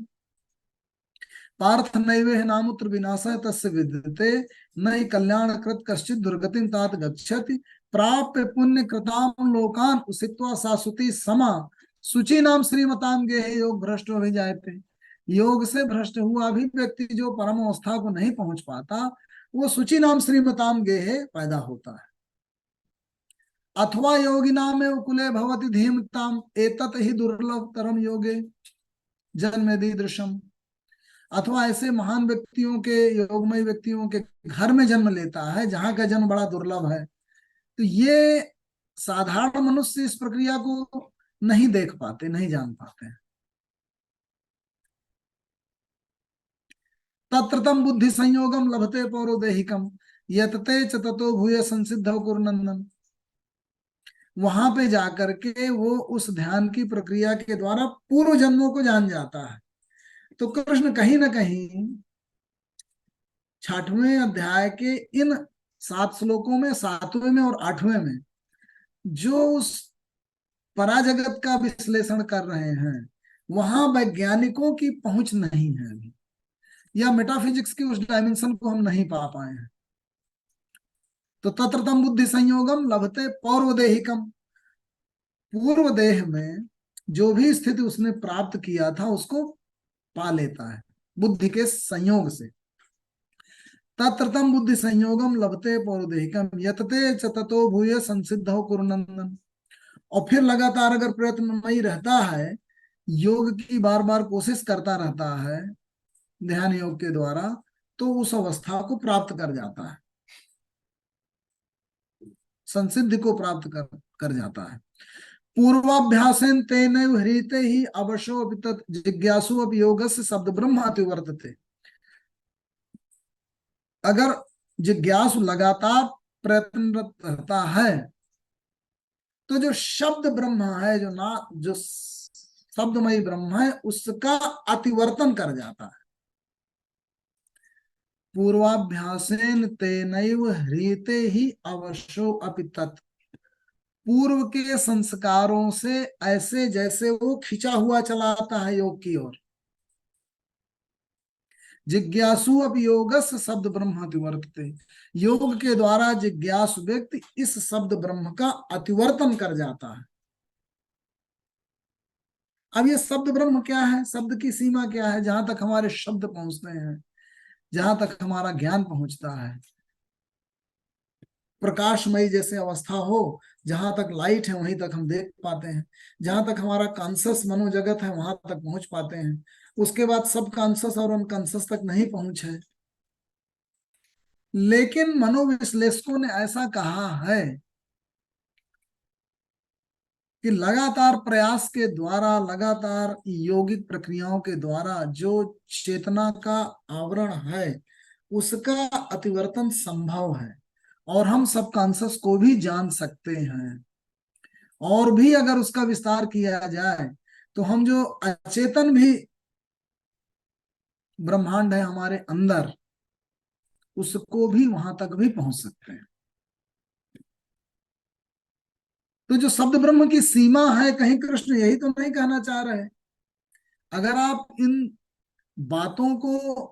पार्थ नैवे नामुत्र विनाशः तस्य विद्यते न कल्याण कृत कश्चित दुर्गतिम तात गच्छति प्राप्य पुण्य कृताम लोकान उसित्वा सासुति समा सुचि नाम श्रीमताम गेहे योग भ्रष्ट हो जाते। योग से भ्रष्ट हुआ भी व्यक्ति जो परम अवस्था को नहीं पहुंच पाता, वो सुचि नाम श्रीमताम गेहे पैदा होता है। अथवा योगिना में कुले भवति धीमताम एतत ही दुर्लभ तरम योगे जन्मेदीदृशम, अथवा ऐसे महान व्यक्तियों के, योगमय व्यक्तियों के घर में जन्म लेता है जहां का जन्म बड़ा दुर्लभ है। तो ये साधारण मनुष्य इस प्रक्रिया को नहीं देख पाते, नहीं जान पाते हैं। तत्रतम बुद्धि संयोगम लभते पौरोदेहिकम यतते च ततो भूय संसिद्ध कुरनंदन, वहां पे जाकर के वो उस ध्यान की प्रक्रिया के द्वारा पूर्व जन्मों को जान जाता है। तो कृष्ण कहीं ना कहीं 6वें अध्याय के इन 7 श्लोकों में, 7वें में और 8वें में जो उस पराजगत का विश्लेषण कर रहे हैं, वहां वैज्ञानिकों की पहुंच नहीं है अभी, या मेटाफिजिक्स की उस डायमेंशन को हम नहीं पा पाए हैं। तो तत्रतम बुद्धि संयोगम लभते पौर्वदेहिकम, पूर्व देह में जो भी स्थिति उसने प्राप्त किया था उसको पा लेता है बुद्धि के संयोग से। तत्रतम बुद्धि संयोगम लभते पौरुदेहिकम यतते च ततो भूय संसिद्धो कुरुनंदन, और फिर लगातार अगर प्रयत्नमयी रहता है, योग की बार बार कोशिश करता रहता है ध्यान योग के द्वारा, तो उस अवस्था को प्राप्त कर जाता है, संसिद्धि को प्राप्त कर जाता है। पूर्वाभ्यासेन तेनैव ह्रीते ही अवशो अपि तत् जिज्ञासु अपि योगस्य शब्द ब्रह्म अतिवर्तते, अगर जिज्ञासु लगातार प्रयत्नरत रहता है तो जो शब्द ब्रह्म है, जो शब्दमयी ब्रह्म है, उसका अतिवर्तन कर जाता है। पूर्वाभ्यासेन तेनैव ह्रीते ही अवशो अपि तत्, पूर्व के संस्कारों से ऐसे जैसे वो खिंचा हुआ चला आता है योग की ओर। जिज्ञासु अपि योगस्य शब्द ब्रह्म अतिवर्तते, योग के द्वारा जिज्ञासु व्यक्ति इस शब्द ब्रह्म का अतिवर्तन कर जाता है। अब ये शब्द ब्रह्म क्या है, शब्द की सीमा क्या है, जहां तक हमारे शब्द पहुंचते हैं, जहां तक हमारा ज्ञान पहुंचता है, प्रकाशमयी जैसे अवस्था हो, जहां तक लाइट है वहीं तक हम देख पाते हैं, जहां तक हमारा कॉन्शस मनोजगत है वहां तक पहुंच पाते हैं, उसके बाद सब कॉन्शस और अनकॉन्शस तक नहीं पहुंच है। लेकिन मनोविश्लेषकों ने ऐसा कहा है कि लगातार प्रयास के द्वारा, लगातार यौगिक प्रक्रियाओं के द्वारा जो चेतना का आवरण है उसका अतिवर्तन संभव है, और हम सबकॉन्शस को भी जान सकते हैं। और भी अगर उसका विस्तार किया जाए तो हम जो अचेतन भी ब्रह्मांड है हमारे अंदर, उसको भी वहां तक भी पहुंच सकते हैं। तो जो शब्द ब्रह्म की सीमा है, कहीं कृष्ण यही तो नहीं कहना चाह रहे अगर आप इन बातों को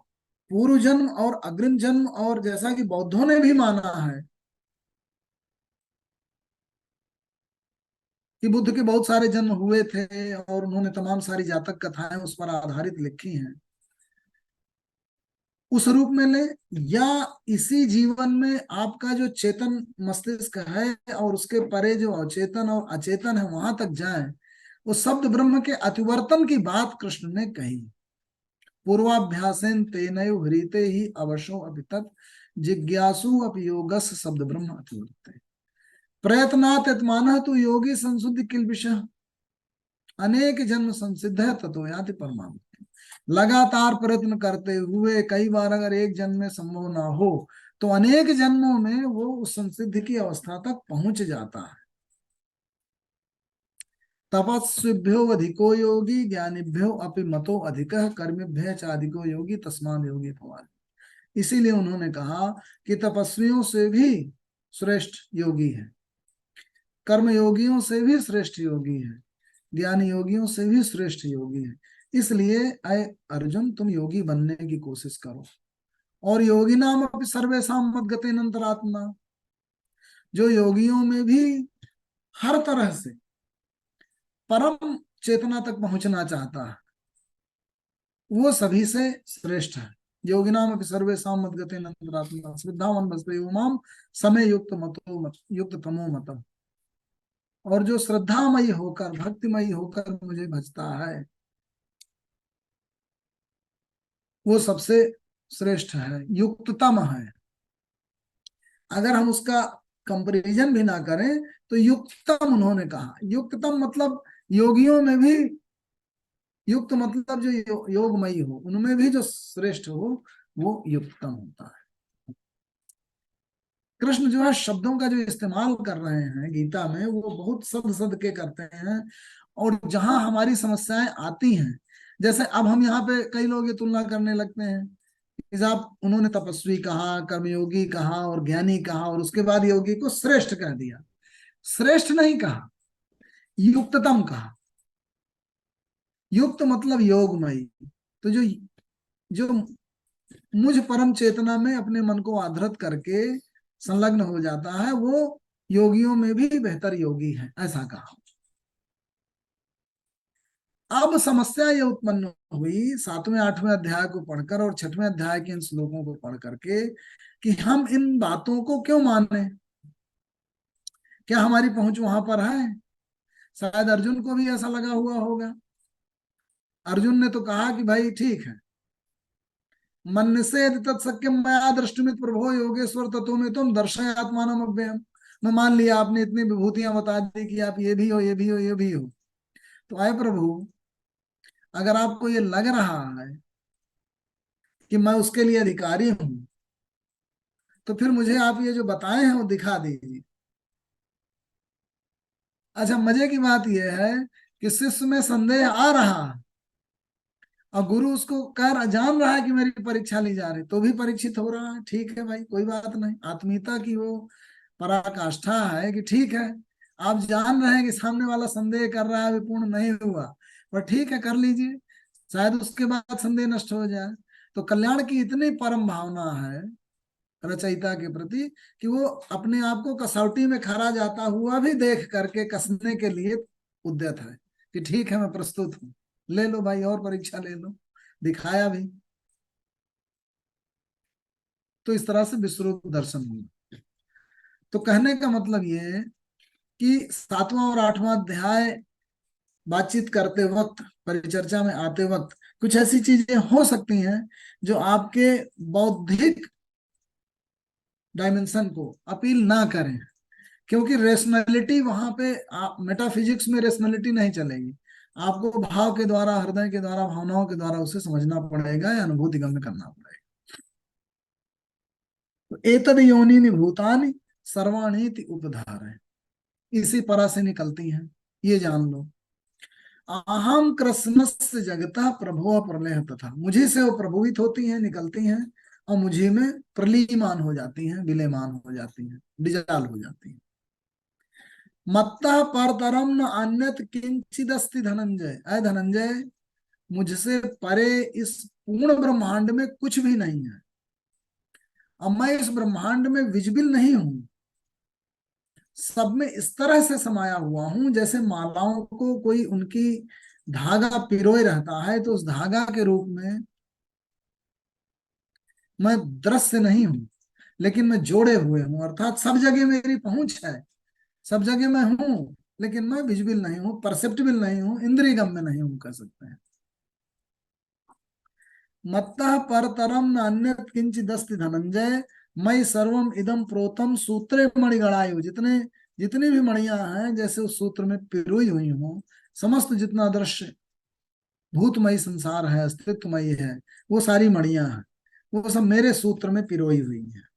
पूर्व जन्म और अग्रिम जन्म, और जैसा कि बौद्धों ने भी माना है कि बुद्ध के बहुत सारे जन्म हुए थे और उन्होंने तमाम सारी जातक कथाएं उस पर आधारित लिखी हैं, उस रूप में ले, या इसी जीवन में आपका जो चेतन मस्तिष्क है और उसके परे जो अचेतन और अचेतन है वहां तक जाए, उस शब्द ब्रह्म के अतिवर्तन की बात कृष्ण ने कही। पूर्वाभ्यासेन तेनैव ह्रीते ही अवशो अपि तत् जिज्ञासु अपि योगस्य शब्द ब्रह्म अतिवर्ते प्रयत्नात् यत्मानः तु योगी संशुद्धि किल्बिषः अनेक जन्म संसिद्ध है ततो याति परमाम। लगातार प्रयत्न करते हुए कई बार अगर एक जन्म में संभव ना हो तो अनेक जन्मों में वो उस संसिद्धि की अवस्था तक पहुंच जाता है। तपस्विभ्यो अधिको योगी ज्ञानिभ्यो अपि मतो अधिकः कर्मिभ्य च अधिको योगी तस्माद् योगी भवान्। इसीलिए उन्होंने कहा कि तपस्वियों से भी श्रेष्ठ योगी है, कर्म योगियों से भी श्रेष्ठ योगी है, ज्ञान योगियों से भी श्रेष्ठ योगी है। इसलिए अय अर्जुन तुम योगी बनने की कोशिश करो। और योगी नाम अपनी सर्वेशा मद्गते अंतरात्मा, जो योगियों में भी हर तरह से परम चेतना तक पहुंचना चाहता है वो सभी से श्रेष्ठ है। योगी नाम अपनी सर्वेशा मद्गते अंतरात्मा श्रद्धावन भजते माम समय युक्त तमो मतम। और जो श्रद्धामयी होकर भक्तिमयी होकर मुझे भजता है वो सबसे श्रेष्ठ है, युक्ततम है। अगर हम उसका कंपैरिजन भी ना करें तो युक्ततम उन्होंने कहा। युक्ततम मतलब योगियों में भी, युक्त मतलब जो योगमयी हो, उनमें भी जो श्रेष्ठ हो वो युक्ततम होता है। कृष्ण जो है शब्दों का जो इस्तेमाल कर रहे हैं गीता में वो बहुत सद सद के करते हैं। और जहां हमारी समस्याएं आती हैं, जैसे अब हम यहाँ पे कई लोग ये तुलना करने लगते हैं कि आप उन्होंने तपस्वी कहा, कर्मयोगी कहा और ज्ञानी कहा और उसके बाद योगी को श्रेष्ठ कह दिया। श्रेष्ठ नहीं कहा, युक्ततम कहा। युक्त मतलब योगमयी। तो जो जो मुझ परम चेतना में अपने मन को आधृत करके संलग्न हो जाता है वो योगियों में भी बेहतर योगी है, ऐसा कहा। अब समस्या ये उत्पन्न हुई 7वें 8वें अध्याय को पढ़कर और 6वें अध्याय के इन श्लोकों को पढ़ करके कि हम इन बातों को क्यों माने, क्या हमारी पहुंच वहां पर है? शायद अर्जुन को भी ऐसा लगा हुआ होगा। अर्जुन ने तो कहा कि भाई ठीक है, मन से तत्सक्यम मया दृष्टुमित प्रभो योगेश्वर तत्व में तुम दर्शयात्मानम अव्ययम। मैं मान लिया आपने इतनी विभूतियां बता दी कि आप ये भी हो ये भी हो ये भी हो, तो आए प्रभु अगर आपको ये लग रहा है कि मैं उसके लिए अधिकारी हूं तो फिर मुझे आप ये जो बताए हैं वो दिखा दीजिए। अच्छा, मजे की बात यह है कि शिष्य में संदेह आ रहा है और गुरु उसको जान रहा है कि मेरी परीक्षा ली जा रही, तो भी परीक्षित हो रहा है। ठीक है भाई, कोई बात नहीं, आत्मीयता की वो पराकाष्ठा है कि ठीक है आप जान रहे हैं कि सामने वाला संदेह कर रहा है, अभी पूर्ण नहीं हुआ, पर ठीक है कर लीजिए, शायद उसके बाद संदेह नष्ट हो जाए। तो कल्याण की इतनी परम भावना है रचयिता के प्रति कि वो अपने आप को कसौटी में खरा जाता हुआ भी देख करके कसने के लिए उद्यत है कि ठीक है मैं प्रस्तुत हूं, ले लो भाई और परीक्षा ले लो। दिखाया भी। तो इस तरह से विश्वरूप दर्शन हुआ। तो कहने का मतलब ये कि 7वां और 8वां अध्याय बातचीत करते वक्त, परिचर्चा में आते वक्त कुछ ऐसी चीजें हो सकती हैं जो आपके बौद्धिक डायमेंशन को अपील ना करें, क्योंकि रेशनैलिटी वहां पे मेटाफिजिक्स में रेशनैलिटी नहीं चलेगी। आपको भाव के द्वारा, हृदय के द्वारा, भावनाओं के द्वारा उसे समझना पड़ेगा या अनुभूति गम्य करना पड़ेगा। तो एतद योनिनि भूतानि सर्वाणीति उपधारय, इसी परा से निकलती हैं, ये जान लो। अहम कृष्णस्य जगतः प्रभो प्रलय तथा, मुझे से वो प्रभुवित होती हैं, निकलती हैं और मुझे में प्रलीयमान हो जाती हैं, विलेमान हो जाती हैं, डिजाल हो जाती हैं। मत्तः परतरम न अन्यत किंचिदस्ति धनंजय। अय धनंजय, मुझसे परे इस पूर्ण ब्रह्मांड में कुछ भी नहीं है। अब मैं इस ब्रह्मांड में विजिबल नहीं हूं, सब में इस तरह से समाया हुआ हूं जैसे मालाओं को कोई उनकी धागा पिरोए रहता है, तो उस धागा के रूप में मैं दृश्य नहीं हूं, लेकिन मैं जोड़े हुए हूं। अर्थात सब जगह मेरी पहुंच है, सब जगह मैं हूं, लेकिन मैं विजिबल नहीं हूं, परसेप्टिबल नहीं हूं, इंद्रिय गम्य नहीं हूं, कह सकते हैं। मत्तः परतरम न अन्यत् किंचिदस्ति धनंजय, मयि सर्वम इदम प्रोतम सूत्रे मणिगणायु। जितने जितनी भी मणियां हैं जैसे उस सूत्र में पिरोई हुई हूं, समस्त जितना दृश्य भूतमयी संसार है, अस्तित्वमयी है, वो सारी मणियां हैं, वो सब मेरे सूत्र में पिरोई हुई हैं।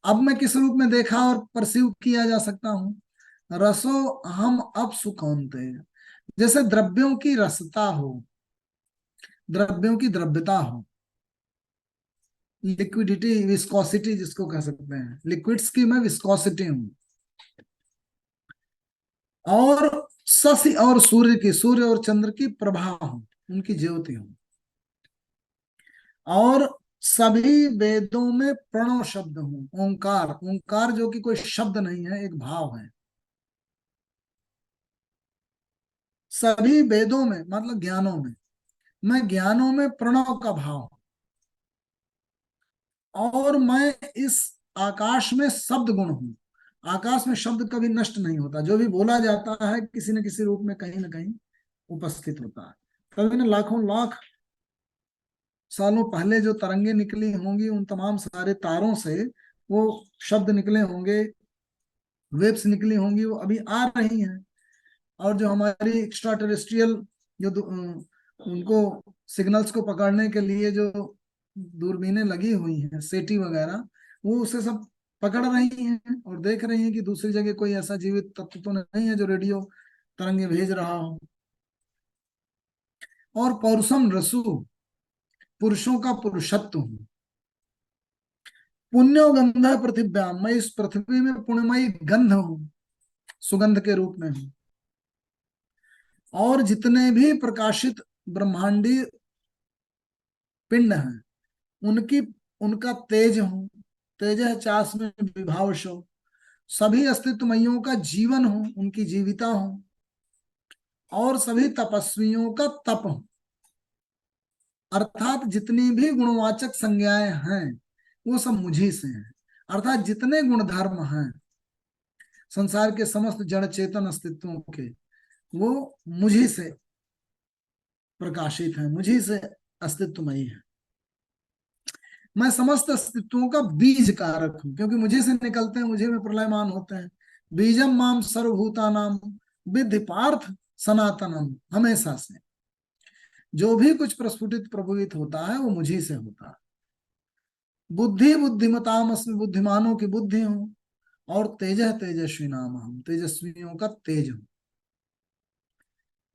अब मैं किस रूप में देखा और परसीव किया जा सकता हूँ? रसो हम अब सुकौनते, जैसे द्रव्यों की रसता हो, द्रव्यों की द्रव्यता हो, लिक्विडिटी, विस्कोसिटी जिसको कह सकते हैं, लिक्विड्स की मैं विस्कोसिटी हूं। और शशि और सूर्य की, सूर्य और चंद्र की प्रभा हूं, उनकी ज्योति हूं। और सभी वेदों में प्रणव शब्द हूं, ओंकार, ओंकार जो कि कोई शब्द नहीं है, एक भाव है। सभी वेदों में मतलब ज्ञानों में, मैं ज्ञानों में प्रणव का भाव, और मैं इस आकाश में शब्द गुण हूं। आकाश में शब्द कभी नष्ट नहीं होता, जो भी बोला जाता है किसी न किसी रूप में कहीं ना कहीं उपस्थित होता है। कभी ना लाखों लाख सालों पहले जो तरंगे निकली होंगी, उन तमाम सारे तारों से वो शब्द निकले होंगे, वेव्स निकली होंगी, वो अभी आ रही हैं। और जो हमारी एक्स्ट्रा टेरेस्ट्रियल जो उनको सिग्नल्स को पकड़ने के लिए जो दूरबीनें लगी हुई हैं, सेटी वगैरह, वो उसे सब पकड़ रही हैं और देख रही हैं कि दूसरी जगह कोई ऐसा जीवित तत्व तो नहीं है जो रेडियो तरंगे भेज रहा हो। और पौरुषम रसु, पुरुषों का पुरुषत्व हूं। पुण्यो गंध पृथिव्याम, मैं इस पृथ्वी में पुण्यमयी गंध हूं, सुगंध के रूप में हूं। और जितने भी प्रकाशित ब्रह्मांडीय पिंड हैं, उनकी उनका तेज हूं। तेज है चास में विभावशो, सभी अस्तित्वमयों का जीवन हूं, उनकी जीविता हूं। और सभी तपस्वियों का तप हूं। अर्थात जितनी भी गुणवाचक संज्ञाएं हैं वो सब मुझी से हैं। अर्थात जितने गुणधर्म हैं संसार के समस्त जड़ चेतन अस्तित्वों के, वो मुझी से प्रकाशित है, मुझी से अस्तित्वमयी है। मैं समस्त अस्तित्वों का बीज कारक हूं, क्योंकि मुझे से निकलते हैं, मुझे में प्रलयमान होते हैं। बीजम माम सर्वभूतानाम विद्धि पार्थ सनातनम, हमेशा से जो भी कुछ प्रस्फुटित प्रभुवित होता है वो मुझी से होता है। बुद्धि बुद्धिमताम अस्मि, बुद्धिमानों की बुद्धि हूं। और तेजः तेजस्वी नाम हम, तेजस्वियों का तेज हूं।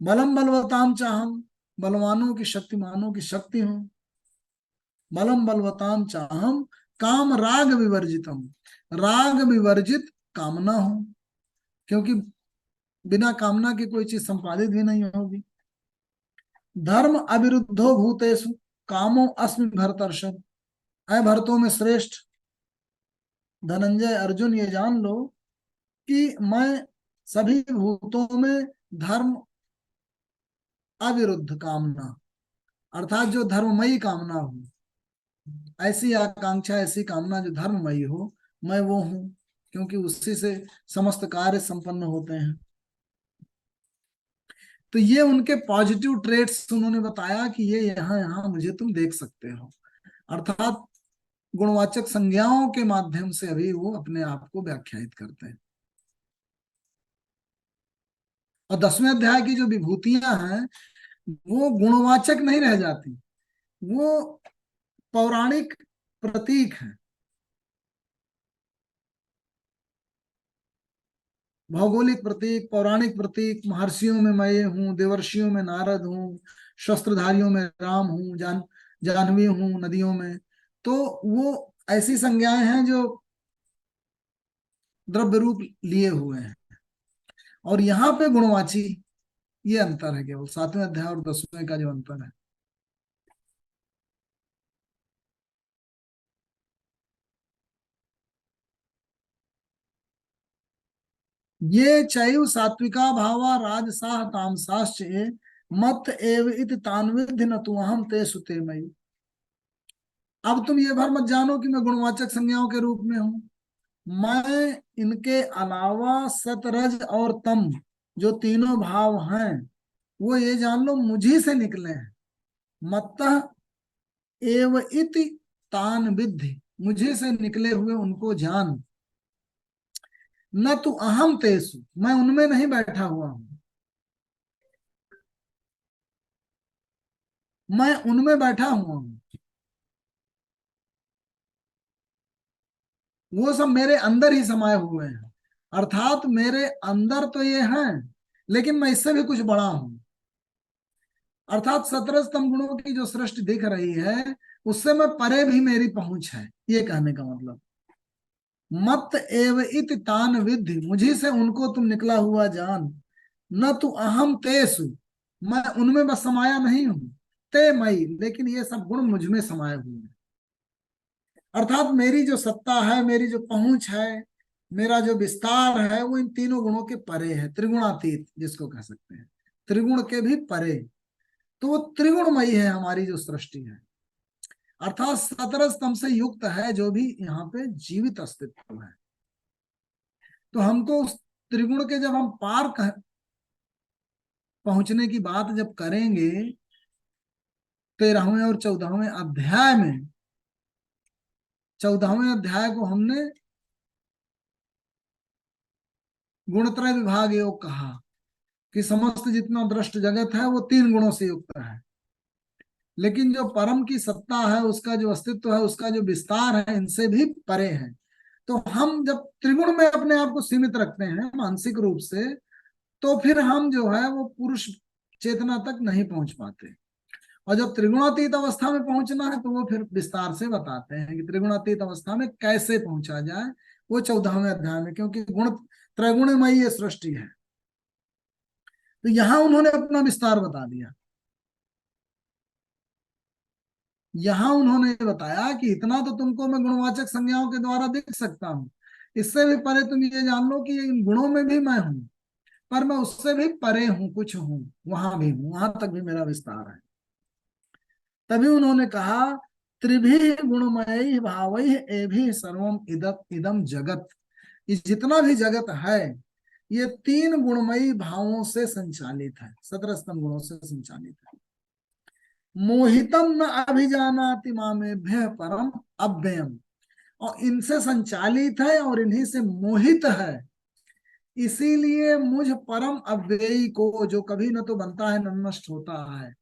बलम बलवताम चाहम, बलवानों की शक्तिमानों की शक्ति हूं। बलम बलवताम चाहम काम राग विवर्जितम, राग विवर्जित कामना हूं, क्योंकि बिना कामना की कोई चीज संपादित भी नहीं होगी। धर्म अविरुद्धो भूतेषु कामो अस्मि भरतर्षभ, ऐ भरतों में श्रेष्ठ धनंजय अर्जुन, ये जान लो कि मैं सभी भूतों में धर्म अविरुद्ध कामना, अर्थात जो धर्ममयी कामना हो, ऐसी आकांक्षा, ऐसी कामना जो धर्ममयी हो, मैं वो हूं, क्योंकि उसी से समस्त कार्य संपन्न होते हैं। तो ये उनके पॉजिटिव ट्रेट्स उन्होंने बताया कि ये यहाँ यहाँ मुझे तुम देख सकते हो। अर्थात गुणवाचक संज्ञाओं के माध्यम से अभी वो अपने आप को व्याख्यायित करते हैं। और 10वें अध्याय की जो विभूतियां हैं वो गुणवाचक नहीं रह जाती, वो पौराणिक प्रतीक हैं, भौगोलिक प्रतीक, पौराणिक प्रतीक। महर्षियों में मैं हूँ, देवर्षियों में नारद हूँ, शस्त्रधारियों में राम हूँ, जाह्नवी हूँ नदियों में। तो वो ऐसी संज्ञाएं हैं जो द्रव्य रूप लिए हुए हैं। और यहाँ पे गुणवाची ये अंतर है केवल 7वें अध्याय और 10वें का जो अंतर है। ये चैव सात्विका भावा राजसाह तामसाश्च ये मत एव इत तान्विद्धि न तु अहम ते सुते मयि। अब तुम ये भर मत जानो कि मैं गुणवाचक संज्ञाओं के रूप में हूं। मैं इनके अलावा सतरज और तम जो तीनों भाव हैं वो ये जान लो मुझी से निकले हैं। मत्त एव इति तान विद्धि, मुझे से निकले हुए उनको जान। न तु अहम तेसु, मैं उनमें नहीं बैठा हुआ हूं, मैं उनमें बैठा हुआ हूं। वो सब मेरे अंदर ही समाये हुए हैं, अर्थात मेरे अंदर तो ये हैं लेकिन मैं इससे भी कुछ बड़ा हूं। अर्थात 17 स्तंभ गुणों की जो सृष्टि दिख रही है उससे मैं परे भी मेरी पहुंच है, ये कहने का मतलब। मत एव इत तान विद्धि, मुझी से उनको तुम निकला हुआ जान। न तु अहम तेसु, मैं उनमें बस समाया नहीं हूं। ते मई, लेकिन ये सब गुण मुझ में समाये हुए हैं। अर्थात मेरी जो सत्ता है, मेरी जो पहुंच है, मेरा जो विस्तार है वो इन तीनों गुणों के परे है, त्रिगुणातीत जिसको कह सकते हैं, त्रिगुण के भी परे। तो वो त्रिगुणमयी है हमारी जो सृष्टि है, अर्थात 17 स्तंभ से युक्त है जो भी यहाँ पे जीवित अस्तित्व है। तो हमको उस त्रिगुण के जब हम पार पहुंचने की बात जब करेंगे 13वें और 14वें अध्याय में, 14वें अध्याय को हमने गुणत्रय विभाग योग कहा कि समस्त जितना दृष्ट जगत है वो 3 गुणों से युक्त है, लेकिन जो परम की सत्ता है, उसका जो अस्तित्व है, उसका जो विस्तार है, इनसे भी परे है। तो हम जब त्रिगुण में अपने आप को सीमित रखते हैं मानसिक रूप से, तो फिर हम जो है वो पुरुष चेतना तक नहीं पहुंच पाते। और जब त्रिगुणातीत अवस्था में पहुंचना है तो वो फिर विस्तार से बताते हैं कि त्रिगुणातीत अवस्था में कैसे पहुंचा जाए, वो 14वें अध्याय में, क्योंकि गुण त्रैगुणमयी ये सृष्टि है। तो यहां उन्होंने अपना विस्तार बता दिया। यहां उन्होंने बताया कि इतना तो तुमको मैं गुणवाचक संज्ञाओं के द्वारा दिख सकता हूं, इससे भी परे तुम ये जान लो कि इन गुणों में भी मैं हूं, पर मैं उससे भी परे हूं, कुछ हूं, वहां भी हूं, वहां तक भी मेरा विस्तार है। तभी उन्होंने कहा त्रिभी गुणमय भावै एभि सर्वम इदम जगत, ये जितना भी जगत है ये 3 गुणमयी भावों से संचालित है, 17 स्तंभ गुणों से संचालित है। मोहितम न अभिजानाति मामेभ्य परम अव्ययम, और इनसे संचालित है और इन्हीं से मोहित है, इसीलिए मुझ परम अव्ययी को, जो कभी न तो बनता है न नष्ट होता है,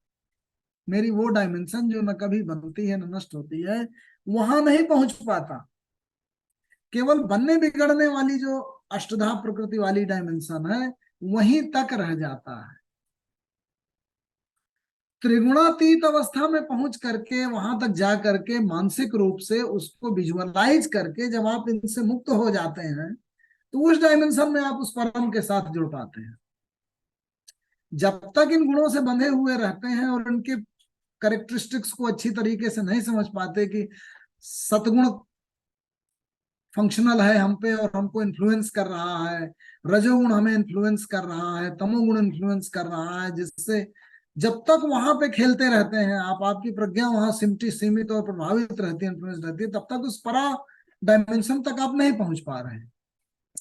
मेरी वो डायमेंशन जो न कभी बनती है न नष्ट होती है, वहां नहीं पहुंच पाता। केवल बनने बिगड़ने वाली जो अष्टधा प्रकृति वाली डायमेंशन है वहीं तक रह जाता है। त्रिगुणातीत अवस्था में पहुंच करके, वहां तक जा करके मानसिक रूप से उसको विजुअलाइज करके जब आप इनसे मुक्त हो जाते हैं तो उस डायमेंशन में आप उस परम के साथ जुड़ पाते हैं। जब तक इन गुणों से बंधे हुए रहते हैं और उनके कैरेक्टरिस्टिक्स को अच्छी तरीके से नहीं समझ पाते कि सतगुण फंक्शनल है हम पे और हमको इन्फ्लुएंस कर रहा है, रजोगुण हमें इन्फ्लुएंस कर रहा है, तमोगुण इन्फ्लुएंस कर रहा है, जिससे जब तक वहां पे खेलते रहते हैं आप, आपकी प्रज्ञा वहां सीमित और प्रभावित रहती है, इन्फ्लुएंस रहती है, तब तक उस परा डायमेंशन तक आप नहीं पहुंच पा रहे हैं।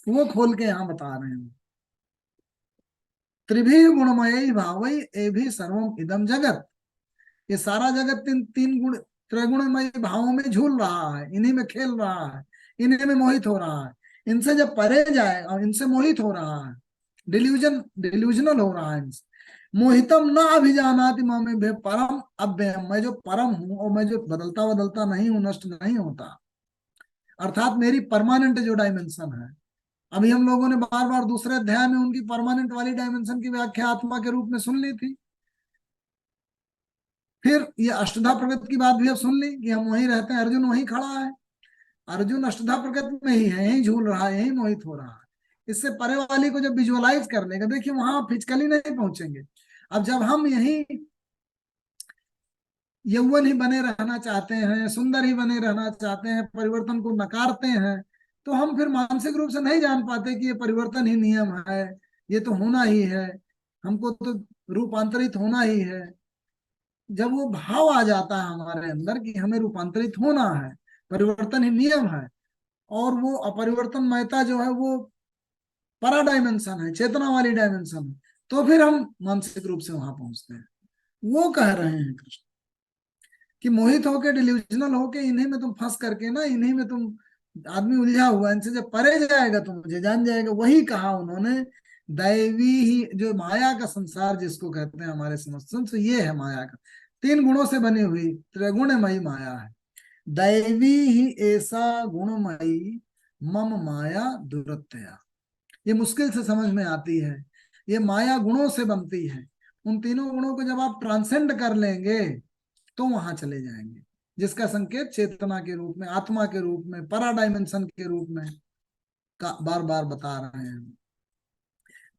वो खोल के यहाँ बता रहे हैं, त्रिभी गुणमय भावई एभि सर्वम इदम जगत, ये सारा जगत तीन गुण त्रैगुणमय भावों में झूल रहा है, इन्हीं में खेल रहा है, इन्हीं में मोहित हो रहा है। इनसे जब परे जाए और इनसे मोहित हो रहा है, डिल्यूजनल हो रहा है इनसे। मोहितम न अभिजानाति मामे परम अव्ययम, मैं जो परम हूं और मैं जो बदलता बदलता नहीं हूं, नष्ट नहीं होता, अर्थात मेरी परमानेंट जो डायमेंशन है। अभी हम लोगों ने बार बार दूसरे अध्याय में उनकी परमानेंट वाली डायमेंशन की व्याख्या आत्मा के रूप में सुन ली थी। फिर ये अष्टधा प्रगति की बात भी अब सुन ली कि हम वहीं रहते हैं, अर्जुन वहीं खड़ा है, अर्जुन अष्टधा प्रगति में ही है, यहीं झूल रहा है, यहीं मोहित हो रहा है। इससे परे वाली को जब विजुअलाइज कर लेगा, देखिए वहां फिजिकली नहीं पहुंचेंगे। अब जब हम यही यौवन ही बने रहना चाहते हैं, सुंदर ही बने रहना चाहते हैं, परिवर्तन को नकारते हैं, तो हम फिर मानसिक रूप से नहीं जान पाते कि ये परिवर्तन ही नियम है, ये तो होना ही है, हमको तो रूपांतरित होना ही है। जब वो भाव आ जाता है हमारे अंदर कि हमें रूपांतरित होना है, परिवर्तन ही नियम है, और वो अपरिवर्तनमयता जो है वो परा डायमेंशन है, चेतना वाली डायमेंशन है, तो फिर हम मानसिक रूप से वहां पहुंचते हैं। वो कह रहे हैं कृष्ण कि मोहित होके, डिल्यूजनल होके, इन्हीं में तुम फंस करके ना, इन्हीं में तुम आदमी उलझा हुआ, इनसे जब परे जाएगा तो मुझे जान जाएगा। वही कहा उन्होंने, दैवी ही जो माया का संसार जिसको कहते हैं हमारे समझ से, ये है माया का, 3 गुणों से बनी हुई त्रिगुणमयी माया है। दैवी ही ऐसा गुणमयी मम माया दुरत्या। ये मुश्किल से समझ में आती है। ये माया गुणों से बनती है। उन तीनों गुणों को जब आप ट्रांसेंड कर लेंगे तो वहां चले जाएंगे, जिसका संकेत चेतना के रूप में, आत्मा के रूप में, परा डायमेंशन के रूप में का बार बार बता रहे हैं।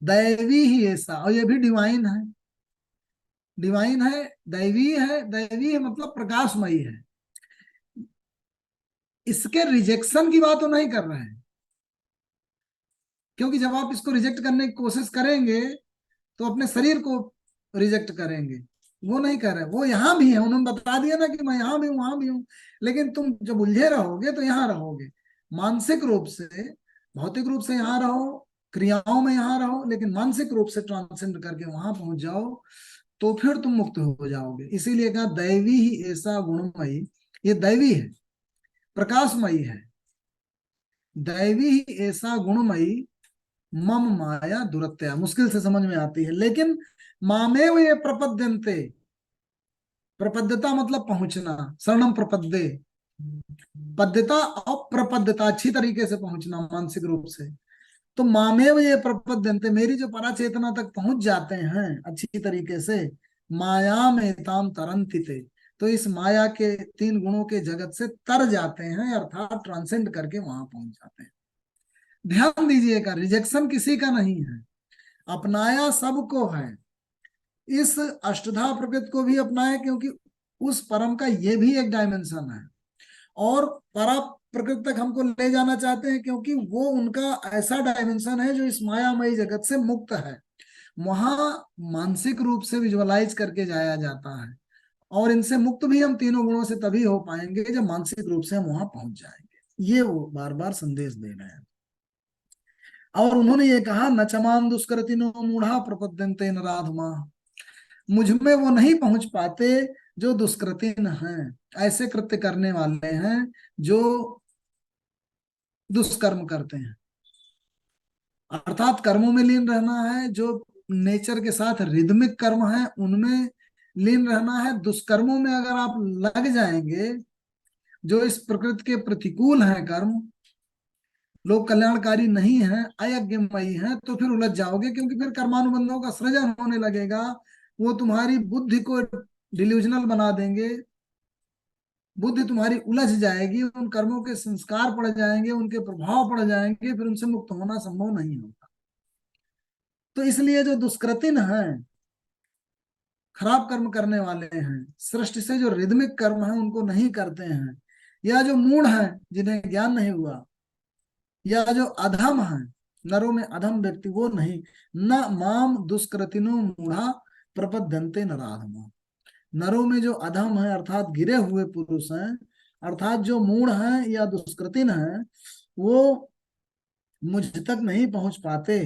दैवी ही ऐसा, और ये भी डिवाइन है, डिवाइन है, दैवी है। दैवी है मतलब प्रकाशमयी है। इसके रिजेक्शन की बात तो नहीं कर रहे हैं, क्योंकि जब आप इसको रिजेक्ट करने की कोशिश करेंगे तो अपने शरीर को रिजेक्ट करेंगे। वो नहीं कर रहे, वो यहां भी है, उन्होंने बता दिया ना कि मैं यहां भी हूं, वहां भी हूं, लेकिन तुम जब उलझे रहोगे तो यहां रहोगे। मानसिक रूप से, भौतिक रूप से यहां रहो, क्रियाओं में यहां रहो, लेकिन मानसिक रूप से ट्रांसेंड करके वहां पहुंच जाओ, तो फिर तुम मुक्त हो जाओगे। इसीलिए कहा दैवी ही ऐसा गुणमयी, ये दैवी है, प्रकाशमयी है। दैवी ही ऐसा गुणमयी मम माया दुरत्या, मुश्किल से समझ में आती है, लेकिन मामेव ये प्रपद्यन्ते, प्रपद्यता मतलब पहुंचना, शरणम प्रपद्ये, पद्यता और प्रपद्यता, अच्छी तरीके से पहुंचना मानसिक रूप से। तो मामेव ये प्रपद्यन्ते, मेरी जो पराचेतना तक पहुंच जाते हैं अच्छी तरीके से, माया में ताम तरंतिते, तो इस माया के 3 गुणों के जगत से तर जाते हैं, अर्थात ट्रांसेंड करके वहां पहुंच जाते हैं। ध्यान दीजिएगा, रिजेक्शन किसी का नहीं है, अपनाया सबको है। इस अष्टधा प्रकृति को भी अपनाए, क्योंकि उस परम का ये भी एक डायमेंशन है, और परा प्रकृति तक हमको ले जाना चाहते हैं, क्योंकि वो उनका ऐसा डायमेंशन है जो इस मायामयी जगत से मुक्त है। वहां मानसिक रूप से विजुअलाइज करके जाया जाता है, और इनसे मुक्त भी हम 3 गुणों से तभी हो पाएंगे जब मानसिक रूप से हम वहां पहुंच जाएंगे। ये वो बार बार संदेश दे रहे हैं। और उन्होंने ये कहा, न चमाम दुष्कृतिनो मूढ़ा प्रपद्यन्ते नराधमा, मुझ में वो नहीं पहुंच पाते जो दुष्कृतिन हैं, ऐसे कृत्य करने वाले हैं जो दुष्कर्म करते हैं, अर्थात कर्मों में लीन रहना है, जो नेचर के साथ रिदमिक कर्म है उनमें लीन रहना है। दुष्कर्मों में अगर आप लग जाएंगे, जो इस प्रकृति के प्रतिकूल हैं कर्म, लोग कल्याणकारी नहीं है, अयज्ञमयी है, तो फिर उलझ जाओगे, क्योंकि फिर कर्मानुबंधों का सृजन होने लगेगा। वो तुम्हारी बुद्धि को डिल्यूजनल बना देंगे, बुद्धि तुम्हारी उलझ जाएगी, उन कर्मों के संस्कार पड़ जाएंगे, उनके प्रभाव पड़ जाएंगे, फिर उनसे मुक्त होना संभव नहीं होगा। तो इसलिए जो दुष्कृतिन है, खराब कर्म करने वाले हैं, सृष्टि से जो रिदमिक कर्म है उनको नहीं करते हैं, या जो मूढ़ है जिन्हें ज्ञान नहीं हुआ, या जो अधम है, नरों में अधम व्यक्ति, वो नहीं, न माम दुष्कृतिनो मूढ़ा प्रपद्यन्ते नराधमा। नरों में जो अधम है, अर्थात गिरे हुए पुरुष हैं, अर्थात जो मूढ़ हैं या दुष्कृतिन हैं, वो मुझ तक नहीं पहुंच पाते,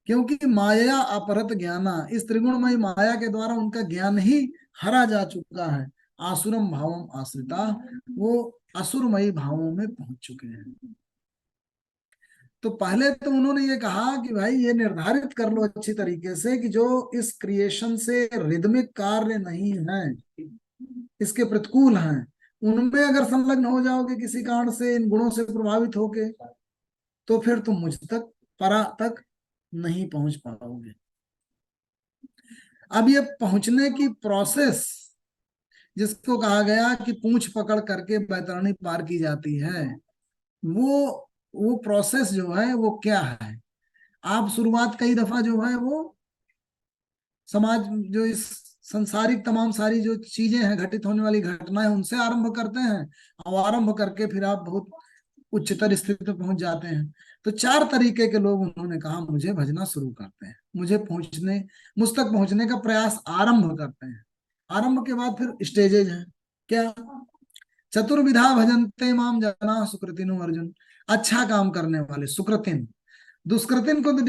क्योंकि माया अपरत ज्ञाना, इस त्रिगुणमयी माया के द्वारा उनका ज्ञान ही हरा जा चुका है। आसुरम भावम आश्रिता, वो असुरमयी भावों में पहुंच चुके हैं। तो पहले तो उन्होंने ये कहा कि भाई ये निर्धारित कर लो अच्छी तरीके से कि जो इस क्रिएशन से रिदमिक कार्य नहीं है, इसके प्रतिकूल हैं, उनमें अगर संलग्न हो जाओगे किसी कारण से, इन गुणों से प्रभावित होके, तो फिर तुम मुझ तक, परा तक नहीं पहुंच पाओगे। अब ये पहुंचने की प्रोसेस, जिसको कहा गया कि पूंछ पकड़ करके बैतरणी पार की जाती है, वो प्रोसेस जो है वो क्या है, आप शुरुआत कई दफा जो है वो समाज, जो इस संसारिक तमाम सारी जो चीजें हैं, घटित होने वाली घटनाएं, उनसे आरंभ करते हैं, और आरंभ करके फिर आप बहुत उच्चतर स्थिति पे पहुंच जाते हैं। तो चार तरीके के लोग उन्होंने कहा मुझे भजना शुरू करते हैं, मुझ तक पहुंचने का प्रयास आरंभ करते हैं। आरंभ के बाद फिर स्टेजेज हैं। क्या? चतुर्विधा भजन्ते माम जना सुकृतिनो अर्जुन। अच्छा काम करने वाले सुकृतिन, दुष्कृतिन को तो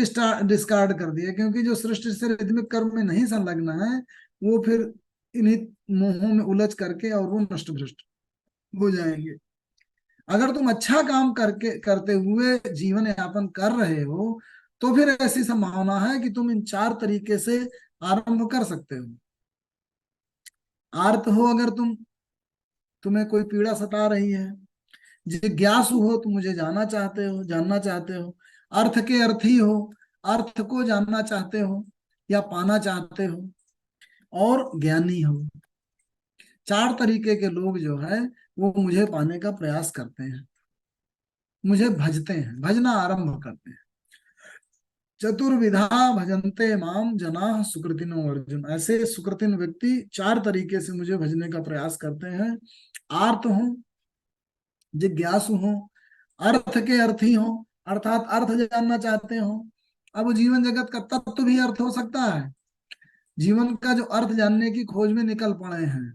डिस्कार्ड कर दिया, क्योंकि जो सृष्टि से रिदमिक कर्म में नहीं संलग्न है वो फिर इन्हीं मोहों में उलझ करके और वो नष्ट भ्रष्ट हो जाएंगे। अगर तुम अच्छा काम करके करते हुए जीवन यापन कर रहे हो तो फिर ऐसी संभावना है कि तुम इन चार तरीके से आरंभ कर सकते हो। आर्त हो अगर तुम्हें कोई पीड़ा सता रही है, जिज्ञासु हो तुम मुझे जानना चाहते हो, अर्थ के अर्थी हो, अर्थ को जानना चाहते हो या पाना चाहते हो, और ज्ञानी हो। चार तरीके के लोग जो है वो मुझे पाने का प्रयास करते हैं, मुझे भजते हैं, भजना आरंभ करते हैं। चतुर्विधा भजन्ते माम जना सुकृतिनो अर्जुन। ऐसे सुकृतिन व्यक्ति चार तरीके से मुझे भजने का प्रयास करते हैं। आर्त हो, जिज्ञासु हो, अर्थ के अर्थी हो, अर्थात अर्थ जानना चाहते हो। अब जीवन जगत का तत्व भी अर्थ हो सकता है, जीवन का जो अर्थ जानने की खोज में निकल पड़े हैं,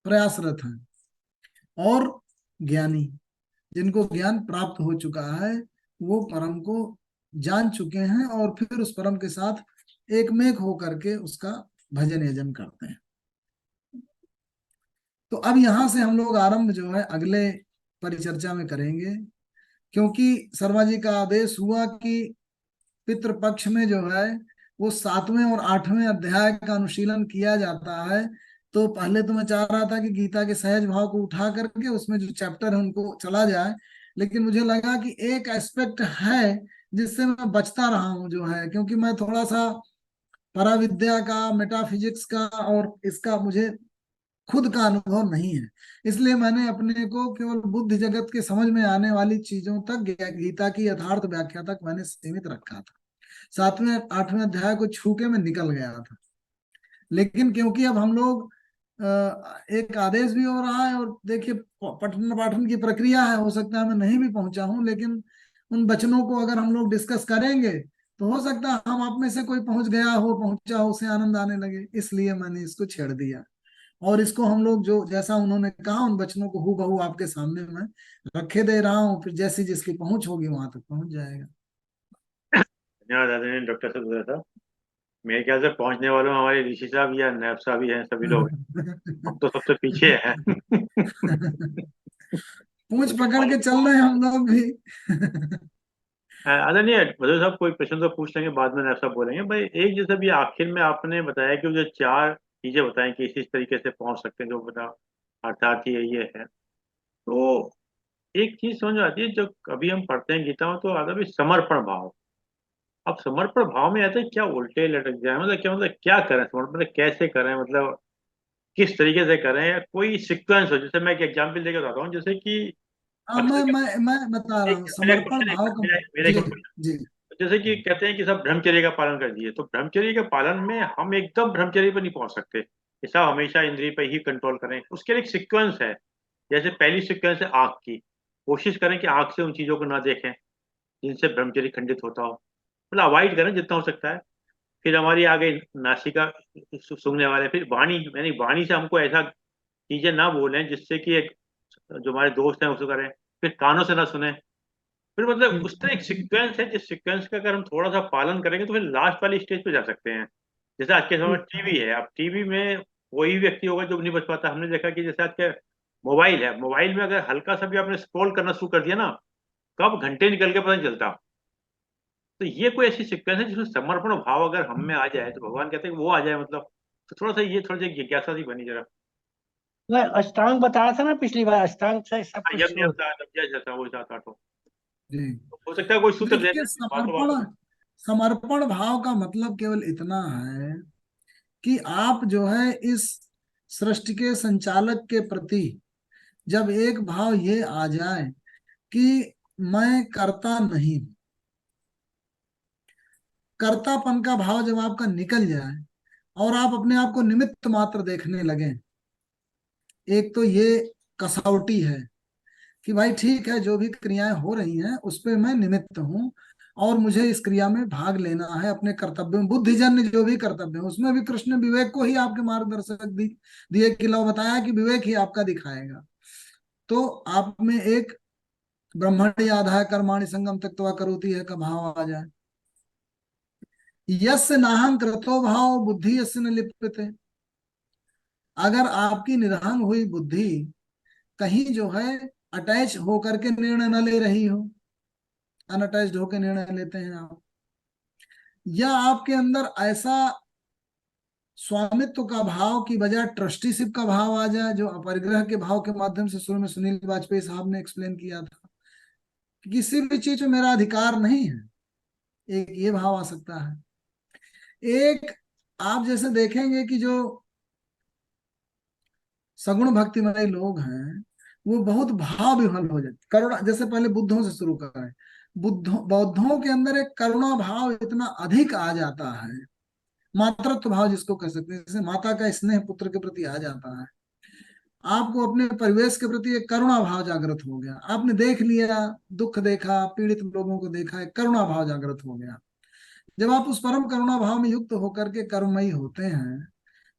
प्रयासरत हैं। और ज्ञानी, जिनको ज्ञान प्राप्त हो चुका है, वो परम को जान चुके हैं और फिर उस परम के साथ एकमेक होकर के उसका भजन यजन करते हैं। तो अब यहां से हम लोग आरंभ जो है अगले परिचर्चा में करेंगे, क्योंकि शर्मा जी का आदेश हुआ कि पितृपक्ष में जो है वो 7वें और 8वें अध्याय का अनुशीलन किया जाता है। तो पहले तो मैं चाह रहा था कि गीता के सहज भाव को उठा करके उसमें जो चैप्टर है उनको चला जाए, लेकिन मुझे लगा कि एक एस्पेक्ट है जिससे मैं बचता रहा हूँ जो है, क्योंकि मैं थोड़ा सा पराविद्या का, मेटाफिजिक्स का और इसका मुझे खुद का अनुभव नहीं है, इसलिए मैंने अपने को केवल बुद्धि जगत के समझ में आने वाली चीजों तक, गीता की यथार्थ व्याख्या तक मैंने सीमित रखा था। 7वें 8वें अध्याय को छू के मैं निकल गया था। लेकिन क्योंकि अब हम लोग एक आदेश भी हो रहा है और देखिए पठन पाठन की प्रक्रिया है, हो सकता है मैं नहीं भी पहुंचा हूं, लेकिन उन वचनों को अगर हम लोग डिस्कस करेंगे तो हो सकता है हम आप में से कोई पहुंच गया हो, पहुंचा हो, उसे आनंद आने लगे, इसलिए मैंने इसको छेड़ दिया। और इसको हम लोग जो जैसा उन्होंने कहा उन वचनों को हूबहू आपके सामने मैं रखे दे रहा हूँ, फिर जैसी जिसकी पहुंच होगी वहां तक पहुंच जाएगा। धन्यवाद आदरणीय डॉक्टर साहब। मेरे ख्याल से पहुंचने वालों में हमारे ऋषि साहब या नैब साहब ही हैं, सभी लोग हम तो सबसे पीछे हैं। पूंछ पकड़ के चल रहे हैं हम लोग भी। आदरणीय बदल साहब, कोई प्रश्न तो पूछ लेंगे, बाद में नैब साहब बोलेंगे। भाई एक जैसे भी आखिर में आपने बताया कि वो जो चार चीजें बताएं कि इस तरीके से पहुंच सकते हैं, जो बता अर्थात ये है, तो एक चीज समझ में आती है, जो कभी हम पढ़ते हैं गीता में तो आता है भी समर्पण भाव। अब समर्पण भाव में आते हैं क्या उल्टे लटक जाए, मतलब क्या, मतलब क्या करें समर्पण, मतलब कैसे करें, मतलब किस तरीके से करें, या कोई सीक्वेंस हो। जैसे मैं एक एग्जाम्पल देकर बताता हूँ, जैसे कि हाँ, अक्सर मैं बता रहा हूँ मेरा समर्पण क्वेश्चन भाव का। मेरा एक जी। क्वेश्चन, जी। जैसे कि कहते हैं कि सब ब्रह्मचर्य का पालन कर दिए, तो ब्रह्मचर्य के पालन में हम एकदम ब्रह्मचर्य पर नहीं पहुंच सकते कि सब हमेशा इंद्रिय पर ही कंट्रोल करें। उसके लिए एक सीक्वेंस है। जैसे पहली सीक्वेंस है आंख की, कोशिश करें कि आंख से उन चीजों को ना देखें जिनसे ब्रह्मचर्य खंडित होता हो, मतलब अवॉइड करें जितना हो सकता है। फिर हमारी आ गई नासिका, सूंघने वाले। फिर वाणी, यानी वाणी से हमको ऐसा चीजें ना बोलें जिससे कि एक जो हमारे दोस्त हैं उसको करें। फिर कानों से ना सुने। फिर मतलब उस तरह एक सीक्वेंस है, जिस सीक्वेंस का अगर हम थोड़ा सा पालन करेंगे तो फिर लास्ट वाली स्टेज पे जा सकते हैं। जैसे आज के समय में टीवी है, अब टीवी में कोई व्यक्ति होगा जो नहीं बच पाता। हमने देखा कि जैसे आज के मोबाइल है, मोबाइल में अगर हल्का सा भी आपने स्क्रॉल करना शुरू कर दिया ना, कब घंटे निकल के पता नहीं चलता। तो ये कोई ऐसी सीक्वेंस है जिसमें समर्पण भाव अगर हम में आ जाए तो भगवान कहते हैं कि वो आ जाए, मतलब। तो थोड़ा सा ये थोड़ा सा जिज्ञासा सी बनी जरा। मैं अष्टांग बताया था ना पिछली बार, अष्टांग से सब हाँ, कुछ यम शुरू यम होता जैसा वो सात आठ जी। हो सकता है कोई सूत्र दे देखिए दें, बातों बातों में। समर्पण भाव का मतलब केवल इतना है कि आप जो है इस सृष्टि के संचालक के प्रति जब एक भाव ये आ जाए कि मैं करता नहीं, कर्तापन का भाव जब आपका निकल जाए और आप अपने आप को निमित्त मात्र देखने लगे, एक तो ये कसौटी है कि भाई ठीक है, जो भी क्रियाएं हो रही हैं उस पे मैं निमित्त हूँ और मुझे इस क्रिया में भाग लेना है, अपने कर्तव्य में बुद्धिजन्य जो भी कर्तव्य है उसमें भी कृष्ण विवेक को ही आपके मार्गदर्शक दिए कि लो बताया कि विवेक ही आपका दिखाएगा। तो आप में एक ब्रह्मण्य आधाय कर्माणि संगम त्यक्त्वा करोति है का भाव आ जाए। यस्य नाहं कृतो भाव बुद्धि यस्य न लिप्यते। अगर आपकी निरहंग हुई बुद्धि कहीं जो है अटैच होकर के निर्णय न ले रही हो, अनअटैच्ड होकर निर्णय लेते हैं आप, या आपके अंदर ऐसा स्वामित्व का भाव की बजाय ट्रस्टीशिप का भाव आ जाए, जो अपरिग्रह के भाव के माध्यम से शुरू में सुनील वाजपेयी साहब ने एक्सप्लेन किया था कि किसी भी चीज में मेरा अधिकार नहीं है, एक ये भाव आ सकता है। एक आप जैसे देखेंगे कि जो सगुण भक्तिमय लोग हैं वो बहुत भाव विह्वल हो जाते, करुणा, जैसे पहले बुद्धों से शुरू करें, बौद्धों के अंदर एक करुणा भाव इतना अधिक आ जाता है, मातृत्व भाव जिसको कह सकते हैं, जैसे माता का स्नेह पुत्र के प्रति आ जाता है, आपको अपने परिवेश के प्रति एक करुणा भाव जागृत हो गया, आपने देख लिया, दुख देखा, पीड़ित लोगों को देखा, एक करुणा भाव जागृत हो गया। जब आप उस परम करुणा भाव में युक्त होकर के कर्ममयी होते हैं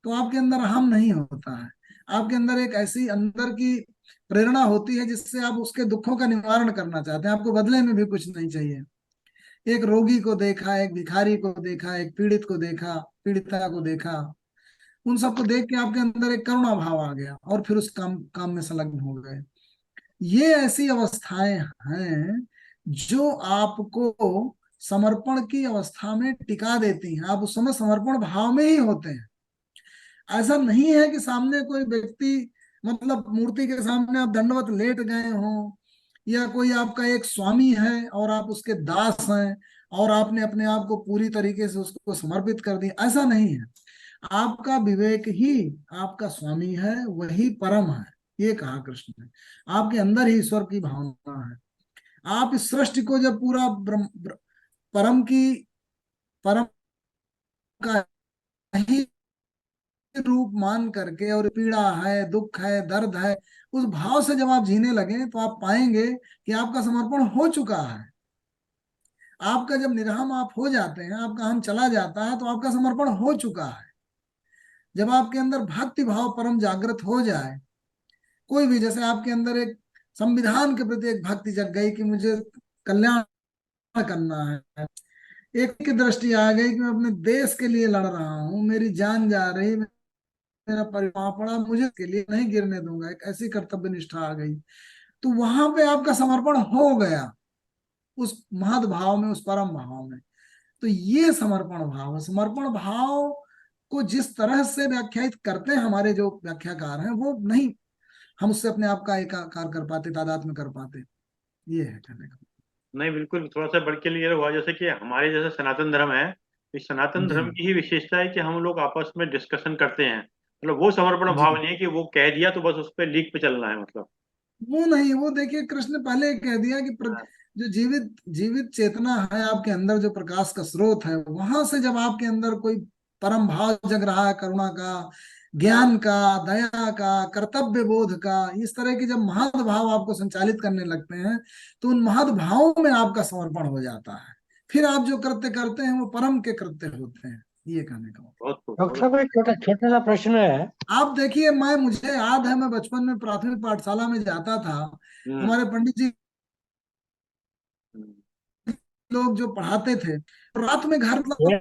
तो आपके अंदर अहम नहीं होता है, आपके अंदर एक ऐसी अंदर की प्रेरणा होती है जिससे आप उसके दुखों का निवारण करना चाहते हैं, आपको बदले में भी कुछ नहीं चाहिए। एक रोगी को देखा, एक भिखारी को देखा, एक पीड़ित को देखा, पीड़िता को देखा, उन सबको देख के आपके अंदर एक करुणा भाव आ गया और फिर उस काम काम में संलग्न हो गए। ये ऐसी अवस्थाएं हैं जो आपको समर्पण की अवस्था में टिका देती हैं, आप उस समय समर्पण भाव में ही होते हैं। ऐसा नहीं है कि सामने कोई व्यक्ति, मतलब मूर्ति के सामने आप दंडवत लेट गए हो, या कोई आपका एक स्वामी है और आप उसके दास हैं और आपने अपने आप को पूरी तरीके से उसको समर्पित कर दिया, ऐसा नहीं है। आपका विवेक ही आपका स्वामी है, वही परम है, ये कहा कृष्ण ने। आपके अंदर ही ईश्वर की भावना है। आप इस सृष्टि को जब पूरा परम की परम का ही रूप मान करके, और पीड़ा है, दुख है, दर्द है, उस भाव से जब आप जीने लगे तो आप पाएंगे कि आपका समर्पण हो चुका है। आपका जब निर्हम आप हो जाते हैं, आपका हम चला जाता है, तो आपका समर्पण हो चुका है। जब आपके अंदर भक्ति भाव परम जागृत हो जाए, कोई भी, जैसे आपके अंदर एक संविधान के प्रति एक भक्ति जग गई कि मुझे कल्याण करना है, एक की दृष्टि आ गई कि मैं अपने देश के लिए लड़ रहा हूँ, मेरी जान जा रही, मेरा परिवार पड़ा, मुझे के लिए नहीं गिरने दूंगा, एक ऐसी कर्तव्य निष्ठा आ गई, तो वहां पे आपका समर्पण हो गया उस महद भाव में, उस परम भाव में। तो ये समर्पण भाव है। समर्पण भाव को जिस तरह से व्याख्यायित करते हैं हमारे जो व्याख्याकार हैं, वो नहीं हम उससे अपने आप का एकाकार कर पाते, तादात्म्य कर पाते। ये है कहने का। नहीं, बिल्कुल, थोड़ा सा बढ़ के लिए हुआ, जैसे कि हमारे जैसे सनातन धर्म है, इस सनातन जी धर्म की ही विशेषता है कि हम लोग आपस में डिस्कशन करते हैं, मतलब वो समर्पण जी, भाव नहीं है कि वो कह दिया तो बस उस पर लीक पे चलना है, मतलब। वो नहीं, वो देखिए कृष्ण पहले ही कह दिया कि हाँ, जो जीवित जीवित चेतना है आपके अंदर, जो प्रकाश का स्रोत है, वहां से जब आपके अंदर कोई परम भाव जग रहा है, करुणा का, ज्ञान का, दया का, कर्तव्य बोध का, इस तरह के जब महद भाव आपको संचालित करने लगते हैं, तो उन महद भावों में आपका समर्पण हो जाता है। फिर आप जो कृत्य करते हैं वो परम के कृत्य होते हैं, ये कहने का। बहुत खूब, डॉक्टर साहब, एक छोटा छोटा सा प्रश्न है। आप देखिए, मुझे याद है, मैं बचपन में प्राथमिक पाठशाला में जाता था, हम्म, हमारे पंडित जी हम्म, लोग जो पढ़ाते थे, रात में घर, मतलब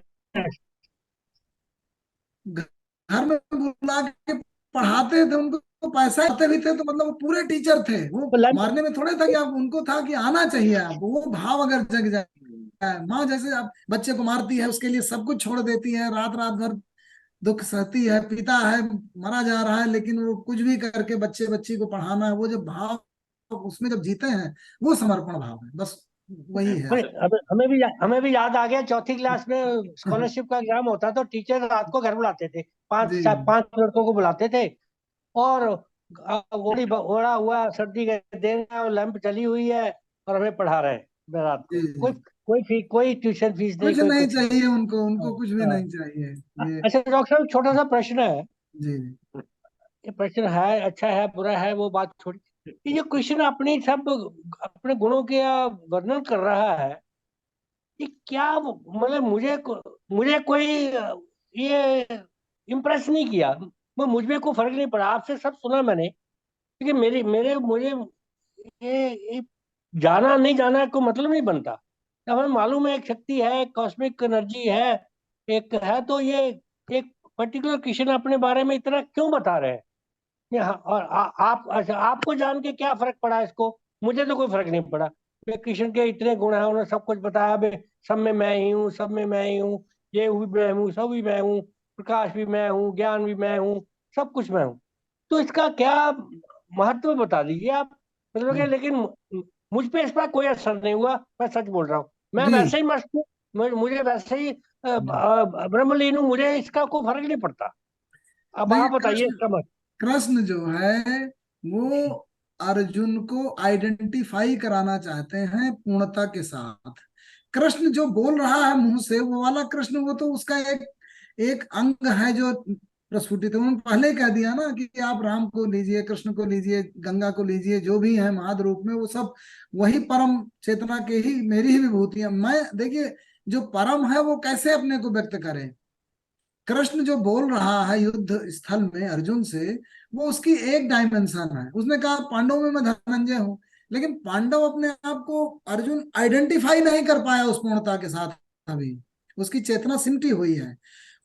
घर में बुला के पढ़ाते थे, उनको पैसा आते भी थे, तो मतलब वो पूरे टीचर थे, वो मारने में थोड़े था कि आप उनको, था कि आना चाहिए आपको, वो भाव अगर जग जाए। माँ जैसे आप बच्चे को मारती है, उसके लिए सब कुछ छोड़ देती है, रात रात भर दुख सहती है, पिता है, मरा जा रहा है, लेकिन वो कुछ भी करके बच्चे बच्ची को पढ़ाना है, वो जो भाव उसमें जब जीते हैं, वो समर्पण भाव है, बस वही है। हमें भी याद आ गया, चौथी क्लास में स्कॉलरशिप का एग्जाम होता तो टीचर रात को घर बुलाते थे, जी पांच लड़कों को बुलाते थे, और ओढ़ा हुआ सर्दी के दिन है और लैंप जली हुई है और हमें पढ़ा रहे हैं रात को। जी कोई कोई ट्यूशन फीस नहीं, कुछ कोई नहीं कुछ नहीं। चाहिए उनको, हाँ, उनको कुछ भी हाँ। नहीं चाहिए। ये अच्छा डॉक्टर साहब, छोटा सा प्रश्न है। जी ये प्रश्न है, अच्छा है बुरा है वो बात छोड़ी। ये जो कृष्ण अपनी सब अपने गुणों के वर्णन कर रहा है, ये क्या मतलब मुझे कोई ये इम्प्रेस नहीं किया। मुझ में कोई फर्क नहीं पड़ा, आपसे सब सुना मैंने, क्योंकि मेरी मेरे मुझे ये जाना नहीं जाना को मतलब नहीं बनता। अब हमें मालूम है एक शक्ति है, कॉस्मिक एनर्जी है, एक है, तो ये एक पर्टिकुलर कृष्ण अपने बारे में इतना क्यों बता रहे हैं? और आप अच्छा, आपको जान के क्या फर्क पड़ा इसको? मुझे तो कोई फर्क नहीं पड़ा। मैं कृष्ण के इतने गुण हैं, उन्होंने सब कुछ बताया बे, सब में मैं ही हूँ, सब में मैं ही हूँ, ये भी मैं हूँ, सब भी मैं हूँ, प्रकाश भी मैं हूँ, ज्ञान भी मैं हूँ, सब कुछ मैं हूँ। तो इसका क्या महत्व बता दीजिए आप। मतलब कि लेकिन मुझ पे इसका कोई असर नहीं हुआ, मैं सच बोल रहा हूँ। मैं जी वैसे ही मस्त हूँ, मुझे वैसे ही ब्रह्मलीन हूँ, मुझे इसका कोई फर्क नहीं पड़ता। अब देखिए, आप बताइए कृष्ण इसका मत। कृष्ण जो है वो अर्जुन को आइडेंटिफाई कराना चाहते हैं पूर्णता के साथ। कृष्ण जो बोल रहा है मुंह से, वो वाला कृष्ण, वो तो उसका एक एक अंग है जो प्रस्फुटित है। उन्होंने पहले ही कह दिया ना कि आप राम को लीजिए, कृष्ण को लीजिए, गंगा को लीजिए, जो भी है महाद रूप में, वो सब वही परम चेतना के ही, मेरी ही विभूति है। मैं देखिए, जो परम है वो कैसे अपने को व्यक्त करे। कृष्ण जो बोल रहा है युद्ध स्थल में अर्जुन से, वो उसकी एक डायमेंशन है। उसने कहा पांडवों में मैं धनंजय हूं, लेकिन पांडव अपने आप को अर्जुन आइडेंटिफाई नहीं कर पाया उस पूर्णता के साथ अभी। उसकी चेतना सिमटी हुई है।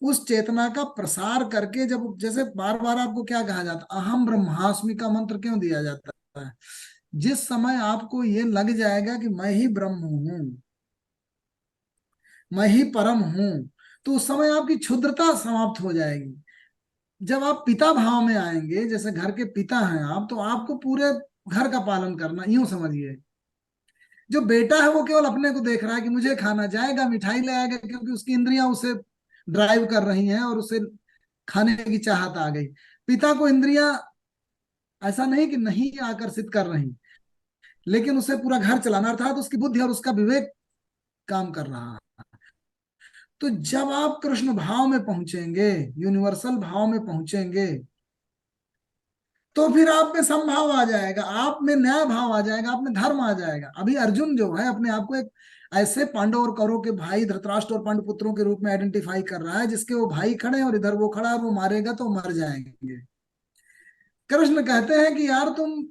उस चेतना का प्रसार करके, जब जैसे बार बार आपको क्या कहा जाता, अहम ब्रह्मास्मि का मंत्र क्यों दिया जाता है? जिस समय आपको ये लग जाएगा कि मैं ही ब्रह्म हूं, मैं ही परम हूं, तो उस समय आपकी क्षुद्रता समाप्त हो जाएगी। जब आप पिता भाव में आएंगे, जैसे घर के पिता हैं आप, तो आपको पूरे घर का पालन करना, यूं समझिए। जो बेटा है वो केवल अपने को देख रहा है कि मुझे खाना, जाएगा मिठाई ले आएगा, क्योंकि उसकी इंद्रियां उसे ड्राइव कर रही हैं और उसे खाने की चाहत आ गई। पिता को इंद्रियां ऐसा नहीं कि नहीं आकर्षित कर रही, लेकिन उसे पूरा घर चलाना, अर्थात उसकी बुद्धि और उसका विवेक काम कर रहा है। तो जब आप कृष्ण भाव में पहुंचेंगे, यूनिवर्सल भाव में पहुंचेंगे, तो फिर आप में समभाव आ जाएगा, आप में न्याय भाव आ जाएगा, आप में धर्म आ जाएगा। अभी अर्जुन जो है अपने आप को एक ऐसे पांडव और कौरव के भाई, धृतराष्ट्र और पांडु पुत्रों के रूप में आइडेंटिफाई कर रहा है, जिसके वो भाई खड़े हैं और इधर वो खड़ा है, और वो मारेगा तो मर जाएंगे। कृष्ण कहते हैं कि यार तुम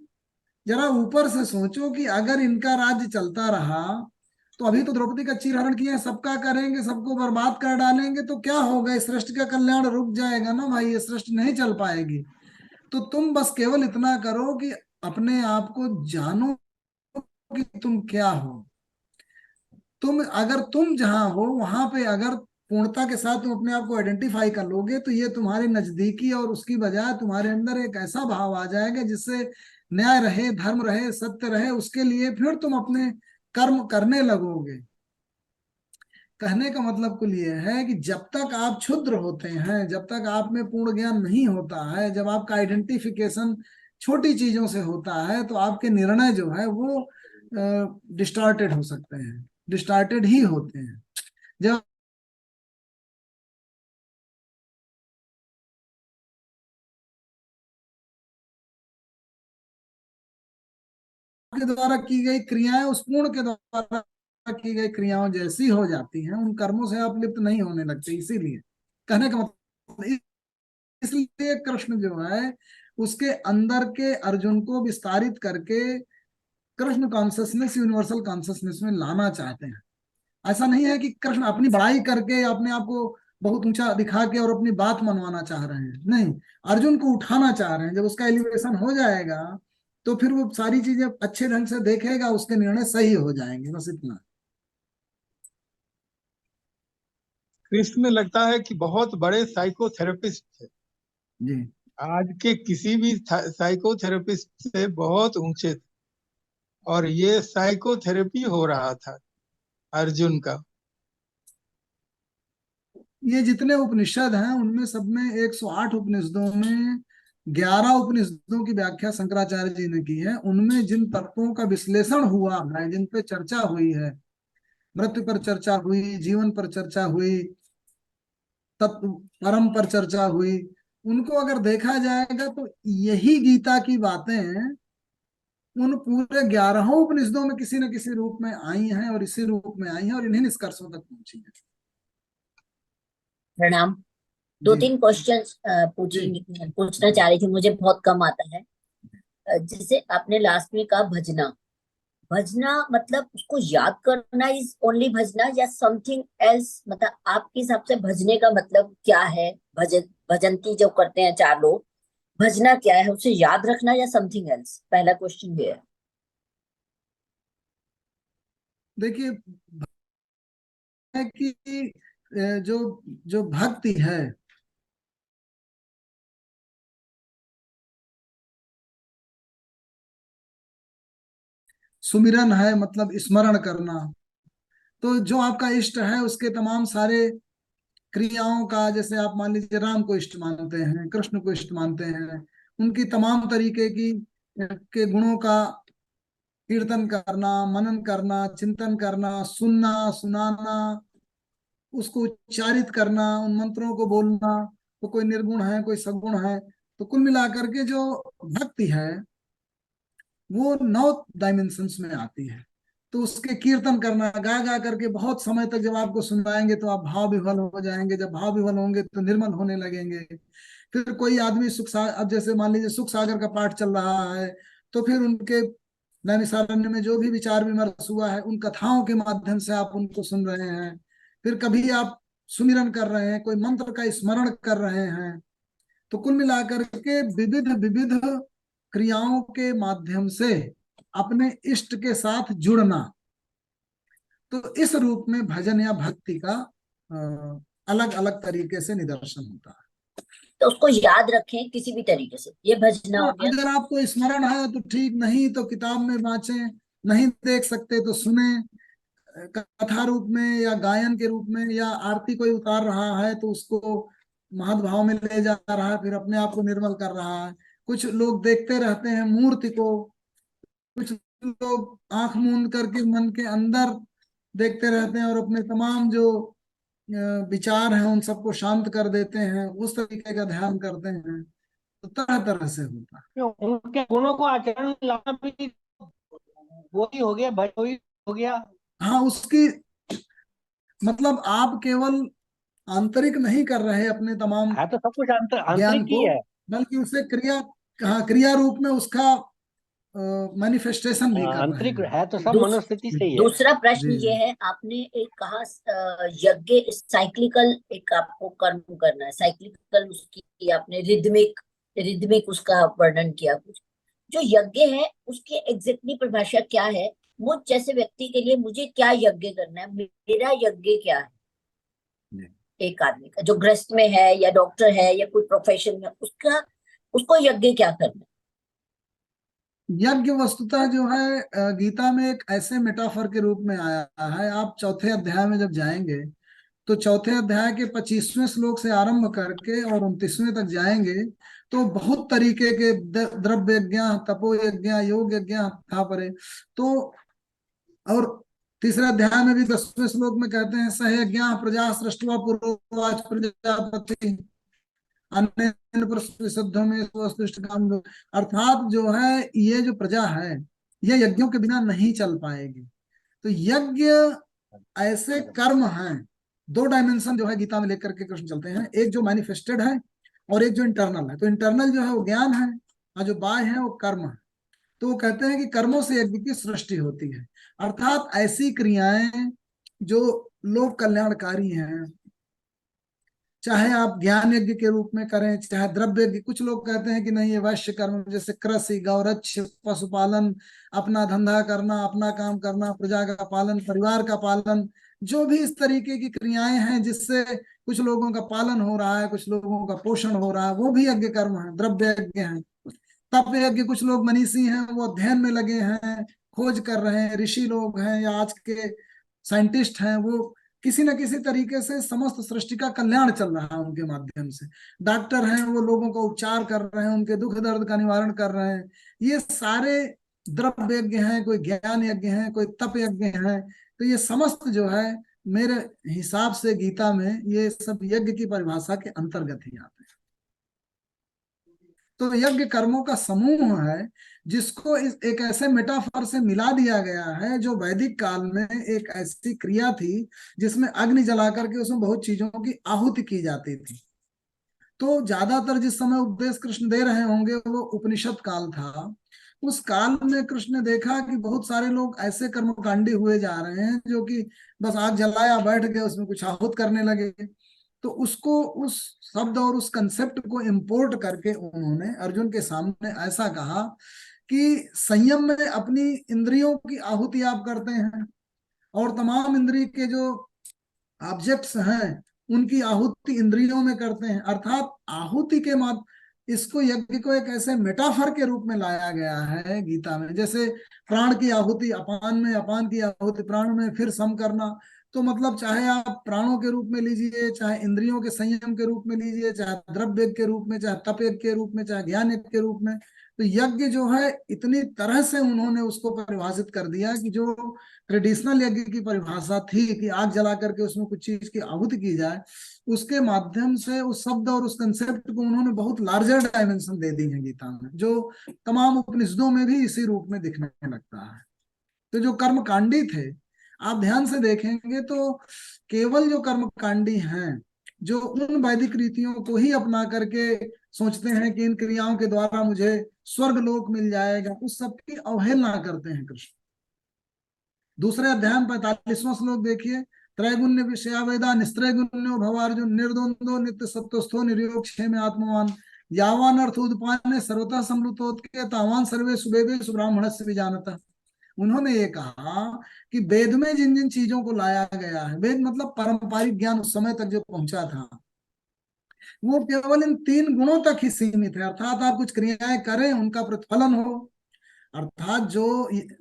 जरा ऊपर से सोचो कि अगर इनका राज्य चलता रहा, तो अभी तो द्रौपदी का चीरहरण किए, सबका करेंगे, सबको बर्बाद कर डालेंगे, तो क्या होगा? इस सृष्टि का कल्याण रुक जाएगा ना भाई, ये सृष्टि नहीं चल पाएगी। तो तुम बस केवल इतना करो कि अपने आप को जानो कि तुम क्या हो। अगर तुम जहां हो वहां पे अगर पूर्णता के साथ तुम अपने आप को आइडेंटिफाई कर लोगे, तो ये तुम्हारे नजदीकी, और उसकी बजाय तुम्हारे अंदर एक ऐसा भाव आ जाएगा जिससे न्याय रहे, धर्म रहे, सत्य रहे, उसके लिए फिर तुम अपने कर्म करने लगोगे। कहने का मतलब कुल ये है कि जब तक आप क्षुद्र होते हैं, जब तक आप में पूर्ण ज्ञान नहीं होता है, जब आपका आइडेंटिफिकेशन छोटी चीजों से होता है, तो आपके निर्णय जो है वो डिस्टॉर्टेड हो सकते हैं, डिस्टॉर्टेड ही होते हैं। जब आपके द्वारा की गई क्रियाएं उस पूर्ण के द्वारा की गई क्रियाओं जैसी हो जाती हैं, उन कर्मों से आप लिप्त नहीं होने लगते। इसीलिए कहने का मतलब, इसलिए कृष्ण जो है उसके अंदर के अर्जुन को विस्तारित करके कृष्ण कॉन्सियसनेस, यूनिवर्सल कॉन्सियसनेस में लाना चाहते हैं। ऐसा नहीं है कि कृष्ण अपनी बड़ाई करके अपने आप को बहुत ऊंचा दिखा के और अपनी बात मनवाना चाह रहे हैं, नहीं। अर्जुन को उठाना चाह रहे हैं। जब उसका एलिवेशन हो जाएगा, तो फिर वो सारी चीजें अच्छे ढंग से देखेगा, उसके निर्णय सही हो जाएंगे, बस इतना। कृष्ण में लगता है कि बहुत बड़े साइकोथेरेपिस्ट थे, जी आज के किसी भी साइकोथेरेपिस्ट से बहुत ऊंचे थे, और ये साइकोथेरेपी हो रहा था अर्जुन का। ये जितने उपनिषद हैं उनमें सब में 108 उपनिषदों में 11 उपनिषदों की व्याख्या शंकराचार्य जी ने की है। उनमें जिन तत्वों का विश्लेषण हुआ है, जिन पे चर्चा हुई है, मृत्यु पर चर्चा हुई, जीवन पर चर्चा हुई, तत्व परम पर चर्चा हुई। उनको अगर देखा जाएगा तो यही गीता की बातें उन पूरे 11 उपनिषदों में किसी न किसी रूप में आई हैं और इसी रूप में आई हैं और इन्हीं निष्कर्षों तक पहुंची है। प्रणाम। दो जी तीन क्वेश्चंस जी पूछना चाह रही थी, मुझे बहुत कम आता है। जैसे आपने लास्ट में कहा भजना, भजना मतलब उसको याद करना इज ओनली भजना या समथिंग एल्स? मतलब आपके हिसाब से भजने का मतलब क्या है? भजन भजंती जो करते हैं 4 लोग, भजना क्या है? उसे याद रखना या समथिंग एल्स? पहला क्वेश्चन ये है। देखिए, है कि जो जो भक्ति है सुमिरन है, मतलब स्मरण करना। तो जो आपका इष्ट है उसके तमाम सारे क्रियाओं का, जैसे आप मान लीजिए राम को इष्ट मानते हैं, कृष्ण को इष्ट मानते हैं, उनकी तमाम तरीके की के गुणों का कीर्तन करना, मनन करना, चिंतन करना, सुनना, सुनाना, उसको उच्चारित करना, उन मंत्रों को बोलना। तो कोई निर्गुण है, कोई सगुण है। तो कुल मिलाकर के जो भक्ति है वो 9 डायमेंशंस में आती है। तो उसके कीर्तन करना, गा गा करके बहुत समय तक जब आपको सुनाएंगे तो आप भाव विह्वल हो जाएंगे। जब भाव विह्वल होंगे तो निर्मल होने लगेंगे। फिर कोई आदमी अब जैसे मान लीजिए सुख सागर का पाठ चल रहा है, तो फिर उनके नैमिषारण्य में जो भी विचार विमर्श हुआ है उन कथाओं के माध्यम से आप उनको सुन रहे हैं। फिर कभी आप सुमिरन कर रहे हैं, कोई मंत्र का स्मरण कर रहे हैं। तो कुल मिलाकर के विविध विविध क्रियाओं के माध्यम से अपने इष्ट के साथ जुड़ना, तो इस रूप में भजन या भक्ति का अलग अलग तरीके से निदर्शन होता है। तो उसको याद रखें किसी भी तरीके से, ये भजना हो गया। अगर आपको स्मरण है तो ठीक, नहीं तो किताब में वांचे, नहीं देख सकते तो सुने, कथा रूप में या गायन के रूप में, या आरती कोई उतार रहा है तो उसको महद्भाव में ले जा रहा है, फिर अपने आप को निर्मल कर रहा है। कुछ लोग देखते रहते हैं मूर्ति को, कुछ लोग आंख मूंद करके मन के अंदर देखते रहते हैं और अपने तमाम जो विचार हैं उन सबको शांत कर देते हैं, उस तरीके का ध्यान करते हैं। तो तरह तरह से होता है। क्यों उनके गुणों को आचरण में लाना भी वही हो गया, वही हो गया। हाँ, उसकी मतलब आप केवल आंतरिक नहीं कर रहे अपने तमाम है तो सब कुछ ज्ञान आंतरिक ही को, है। बल्कि उसे क्रिया, हाँ, क्रिया रूप में उसका मैनिफेस्टेशन भी कर रहे आंतरिक हैं। है तो सब दूस, मनोस्थिति से ही है। दूसरा प्रश्न जी ये जी है, आपने एक कहा यज्ञ साइक्लिकल, एक आपको कर्म करना है साइक्लिकल, उसकी आपने रिदमिक रिदमिक उसका वर्णन किया। कुछ जो यज्ञ है उसकी एग्जैक्टली परिभाषा क्या है? मुझ जैसे व्यक्ति के लिए मुझे क्या यज्ञ करना है, मेरा यज्ञ क्या है? जी। एक आदमी का जो गृहस्थ में है या डॉक्टर है या कोई प्रोफेशन में, उसका उसको यज्ञ क्या करना है? यज्ञ वस्तुतः जो है गीता में एक ऐसे मेटाफर के रूप में आया है। आप चौथे अध्याय में जब जाएंगे तो चौथे अध्याय के 25वें श्लोक से आरंभ करके और 29वें तक जाएंगे तो बहुत तरीके के द्रव्य यज्ञ, तपो यज्ञ, योग यज्ञ था परे। तो और तीसरे अध्याय में भी 10वें श्लोक में कहते हैं सह यज्ञ प्रजा सृष्टवा पूर्ववाच प्रजापति अन्य प्रसिद्धों में स्वस्तिष्ठ काम। अर्थात जो है ये जो प्रजा है ये यज्ञों के बिना नहीं चल पाएगी। तो यज्ञ ऐसे कर्म हैं, 2 डायमेंशन जो है गीता में लेकर के कृष्ण चलते हैं, एक जो मैनिफेस्टेड है और एक जो इंटरनल है। तो इंटरनल जो है वो ज्ञान है और जो बाह्य है वो कर्म है। तो वो कहते हैं कि कर्मों से यज्ञ की सृष्टि होती है, अर्थात ऐसी क्रियाएं जो लोक कल्याणकारी हैं, चाहे आप ज्ञान यज्ञ के रूप में करें चाहे द्रव्य यज्ञ। कुछ लोग कहते हैं कि नहीं, ये वैश्य कर्म जैसे कृषि, गौरक्ष, पशुपालन, अपना धंधा करना, अपना काम करना, प्रजा का पालन, परिवार का पालन, जो भी इस तरीके की क्रियाएं हैं जिससे कुछ लोगों का पालन हो रहा है, कुछ लोगों का पोषण हो रहा है, वो भी यज्ञ कर्म है, द्रव्य यज्ञ है। तप यज्ञ, कुछ लोग मनीषी हैं वो अध्ययन में लगे हैं, खोज कर रहे हैं, ऋषि लोग हैं या आज के साइंटिस्ट हैं, वो किसी न किसी तरीके से समस्त सृष्टि का कल्याण चल रहा है उनके माध्यम से। डॉक्टर हैं वो लोगों का उपचार कर रहे हैं, उनके दुख दर्द का निवारण कर रहे हैं। ये सारे द्रव्य यज्ञ हैं, कोई ज्ञान यज्ञ हैं, कोई तप यज्ञ हैं। तो ये समस्त जो है मेरे हिसाब से गीता में ये सब यज्ञ की परिभाषा के अंतर्गत ही आते हैं। तो यज्ञ कर्मों का समूह है जिसको एक ऐसे मेटाफर से मिला दिया गया है जो वैदिक काल में एक ऐसी क्रिया थी जिसमें अग्नि जला करके उसमें बहुत चीजों की आहुति की जाती थी। तो ज्यादातर जिस समय उपदेश कृष्ण दे रहे होंगे वो उपनिषद काल था। उस काल में कृष्ण ने देखा कि बहुत सारे लोग ऐसे कर्मकांडी हुए जा रहे हैं जो कि बस आग जलाया बैठ गए उसमें कुछ आहुत करने लगे। तो उसको उस शब्द और उस कंसेप्ट को इंपोर्ट करके उन्होंने अर्जुन के सामने ऐसा कहा कि संयम में अपनी इंद्रियों की आहुति आप करते हैं और तमाम इंद्रिय के जो ऑब्जेक्ट्स हैं उनकी आहुति इंद्रियों में करते हैं। अर्थात आहुति के मात्र इसको यज्ञ को एक ऐसे मेटाफर के रूप में लाया गया है गीता में। जैसे प्राण की आहुति अपान में, अपान की आहुति प्राण में, फिर सम करना। तो मतलब चाहे आप प्राणों के रूप में लीजिए, चाहे इंद्रियों के संयम के रूप में लीजिए, चाहे द्रव्य के रूप में, चाहे तप के रूप में, चाहे ज्ञान के रूप में। तो यज्ञ जो है इतनी तरह से उन्होंने उसको परिभाषित कर दिया कि जो ट्रेडिशनल यज्ञ की परिभाषा थी कि आग जला करके उसमें कुछ चीज की आहुति की जाए, उसके माध्यम से उस शब्द और उस कंसेप्ट को उन्होंने बहुत लार्जर डायमेंशन दे दी है गीता में, जो तमाम उपनिषदों में भी इसी रूप में दिखने लगता है। तो जो कर्मकांडी थे आप ध्यान से देखेंगे तो केवल जो कर्मकांडी हैं जो उन वैदिक रीतियों को ही अपना करके सोचते हैं कि इन क्रियाओं के द्वारा मुझे स्वर्ग लोक मिल जाएगा, उस सब की अवहेलना करते हैं कृष्ण। दूसरे अध्याय 45वां श्लोक देखिए, त्रैगुण्य विषया वेदा निस्त्रैगुण्यो भवार्जुन निर्द्वंदो नित्य सत्वस्थो निर्योक्षेम आत्मवान यावान अर्थ उदपाने सर्वतः संवृतोत्के तावान सर्वे सुवेदे ब्राह्मणस्य विजानतः। उन्होंने ये कहा कि वेद में जिन जिन चीजों को लाया गया है, वेद मतलब पारंपरिक ज्ञान उस समय तक जो पहुंचा था, वो केवल इन 3 गुणों तक ही सीमित है। अर्थात आप कुछ क्रियाएं करें उनका प्रतिफलन हो। अर्थात जो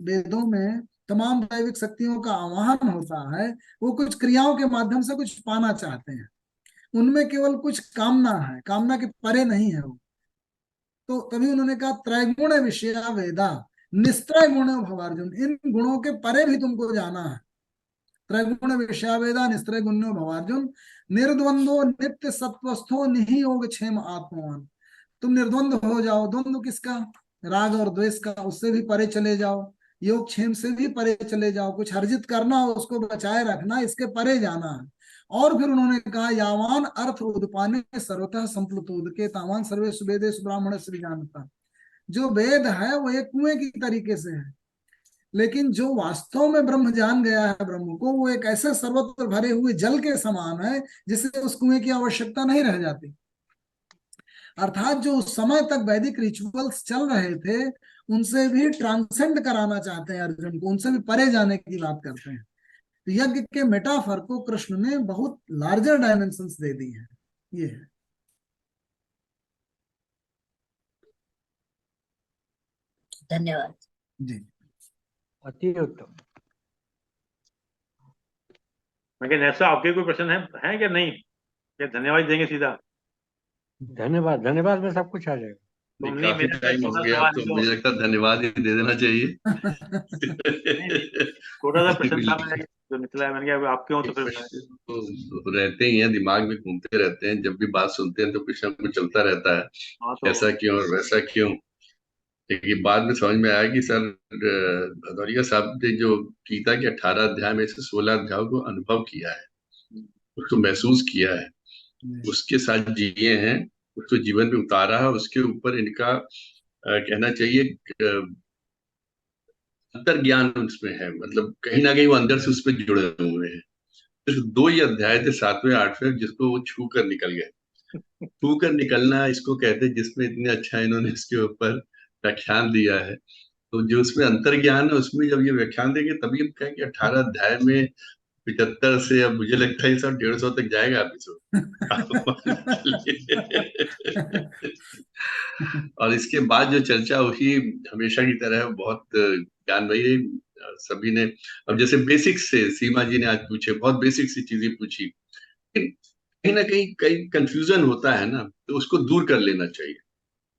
वेदों में तमाम दैविक शक्तियों का आवाहन होता है वो कुछ क्रियाओं के माध्यम से कुछ पाना चाहते हैं, उनमें केवल कुछ कामना है, कामना के परे नहीं है वो। तो तभी उन्होंने कहा त्रैगुण विषया वेदा निस्त्रय गुण भवार्जुन, इन गुणों के परे भी तुमको जाना है। त्रैगुण विषया वेदा निस्त्रय गुण्यो भवार्जुन निर्द्वंदो नित्य सत्वस्थो नियोग क्षेम आत्मवान। तुम निर्द्वंद हो जाओ, द्वंद्व किसका, राग और द्वेष का, उससे भी परे चले जाओ, योग क्षेम से भी परे चले जाओ, कुछ अर्जित करना हो उसको बचाए रखना, इसके परे जाना है। और फिर उन्होंने कहा यावान अर्थ उदपाने सर्वतः संप्लुतोदके तावान सर्वे सुवेदे ब्राह्मण से जानता। जो वेद है वो एक कुएं की तरीके से है, लेकिन जो वास्तव में ब्रह्म जान गया है ब्रह्म को, वो एक ऐसे सर्वत्र भरे हुए जल के समान है जिससे उस कुएं की आवश्यकता नहीं रह जाती। अर्थात जो उस समय तक वैदिक रिचुअल्स चल रहे थे उनसे भी ट्रांसेंड कराना चाहते हैं अर्जुन को, उनसे भी परे जाने की बात करते हैं। तो यज्ञ के मेटाफर को कृष्ण ने बहुत लार्जर डायमेंशंस दे दी है। ये है। धन्यवाद जी। अति उत्तम। लेकिन ऐसा आपके कोई प्रश्न है क्या? नहीं, क्या धन्यवाद देंगे सीधा? धन्यवाद, धन्यवाद में सब कुछ आ जाएगा। तुम नहीं, नहीं, काफी मेरा टाइम हो छोटा गया, सवाल तो तो मुझे लगता है धन्यवाद ही दे देना चाहिए। छोटा सा प्रश्न था मेरा जो निकला है, मैंने कहा आप क्यों, तो फिर तो रहते ही हैं, दिमाग में घूमते रहते हैं, जब भी बात सुनते हैं तो कुछ ना कुछ चलता रहता है, हाँ तो ऐसा क्यों और वैसा क्यों। लेकिन बाद में समझ में आया कि सर भदौरिया साहब ने जो गीता के 18 अध्याय में से 16 अध्यायों को अनुभव किया है, उसको महसूस किया है, उसके साथ जिए हैं, उसको जीवन में उतारा है, उसके ऊपर इनका कहना चाहिए अंतर ज्ञान उसमें है। मतलब कहीं ना कहीं वो अंदर से उस पर जुड़े हुए हैं। सिर्फ 2 ही अध्याय थे, 7वें 8वें, जिसको वो छू कर निकल गए। छू कर निकलना इसको कहते हैं, जिसमें इतने अच्छा इन्होंने इसके ऊपर व्याख्यान दिया है। तो जो उसमें अंतर ज्ञान है उसमें जब ये व्याख्यान देंगे तभी हम कहेंगे 18 अध्याय में 75 से, अब मुझे लगता है सब 150 तक जाएगा एपिसोड। और इसके बाद जो चर्चा हुई हमेशा की तरह बहुत ज्ञानमयी रही। सभी ने, अब जैसे बेसिक से सीमा जी ने आज पूछे, बहुत बेसिक सी चीजें पूछी, कहीं ना कहीं कंफ्यूजन होता है ना, तो उसको दूर कर लेना चाहिए।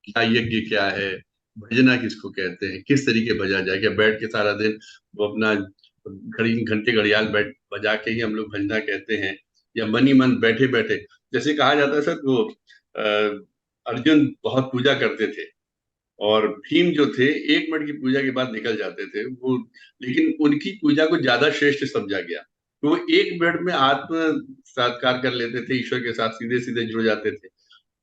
क्या यज्ञ क्या है, भजना किसको कहते हैं, किस तरीके भजा जाए, क्या बैठ के सारा दिन वो अपना घंटे घड़ियाल बजा के ही हम लोग भजना कहते हैं, या मन ही मन बैठे बैठे, जैसे कहा जाता है सर, वो अर्जुन बहुत पूजा करते थे और भीम जो थे 1 मिनट की पूजा के बाद निकल जाते थे वो, लेकिन उनकी पूजा को ज्यादा श्रेष्ठ समझा गया, तो वो 1 मिनट में आत्म साक्षात्कार कर लेते थे, ईश्वर के साथ सीधे सीधे जुड़ जाते थे।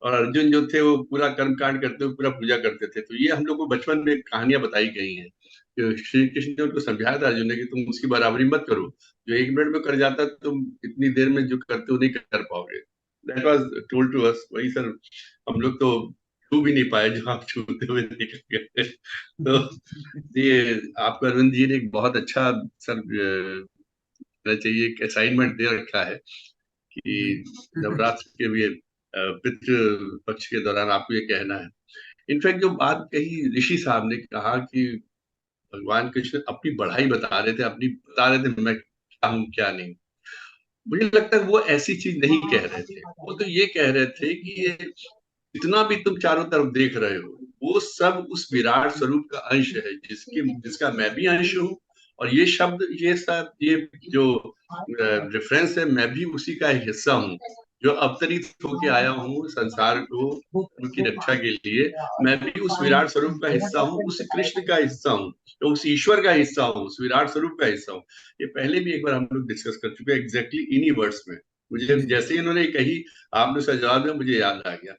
और अर्जुन जो थे वो पूरा कर्म कांड करते हुए पूरा पूजा करते थे। तो ये हम लोग को बचपन में कहानियां बताई गई हैं कि श्री कृष्ण ने उनको समझाया था अर्जुन ने कि तुम उसकी बराबरी मत करो, जो 1 मिनट में कर जाता तुम इतनी देर में जो करते हो नहीं कर पाओगे। That was told to us. वही सर हम लोग तो छू भी नहीं पाए जो आप छूते हुए निकल गए। तो ये आपको अरविंद जी ने एक बहुत अच्छा सर कहना चाहिए एक असाइनमेंट दे रखा है कि नवरात्र के भी पितृ पक्ष के दौरान आपको ये कहना है। इनफैक्ट जो बात कही ऋषि साहब ने कहा कि भगवान कृष्ण अपनी बढ़ाई बता रहे थे, अपनी बता रहे थे मैं क्या हूँ क्या नहीं, मुझे लगता है वो ऐसी चीज नहीं कह रहे थे। वो तो ये कह रहे थे कि ये जितना भी तुम चारों तरफ देख रहे हो वो सब उस विराट स्वरूप का अंश है जिसका मैं भी अंश हूँ। और ये शब्द ये सब ये जो रेफरेंस है, मैं भी उसी का एक हिस्सा हूँ जो अवतरित होके आया हूँ संसार को उनकी रक्षा के लिए। मैं भी उस विराट स्वरूप का हिस्सा हूँ, उस कृष्ण का हिस्सा हूँ, तो उस ईश्वर का हिस्सा हूँ, उस विराट स्वरूप का हिस्सा हूँ। ये पहले भी एक बार हम लोग डिस्कस कर चुके हैं एग्जैक्टली इन्हीं वर्ड्स में। मुझे जैसे ही इन्होंने कही आपने उसका जवाब दिया मुझे याद आ गया।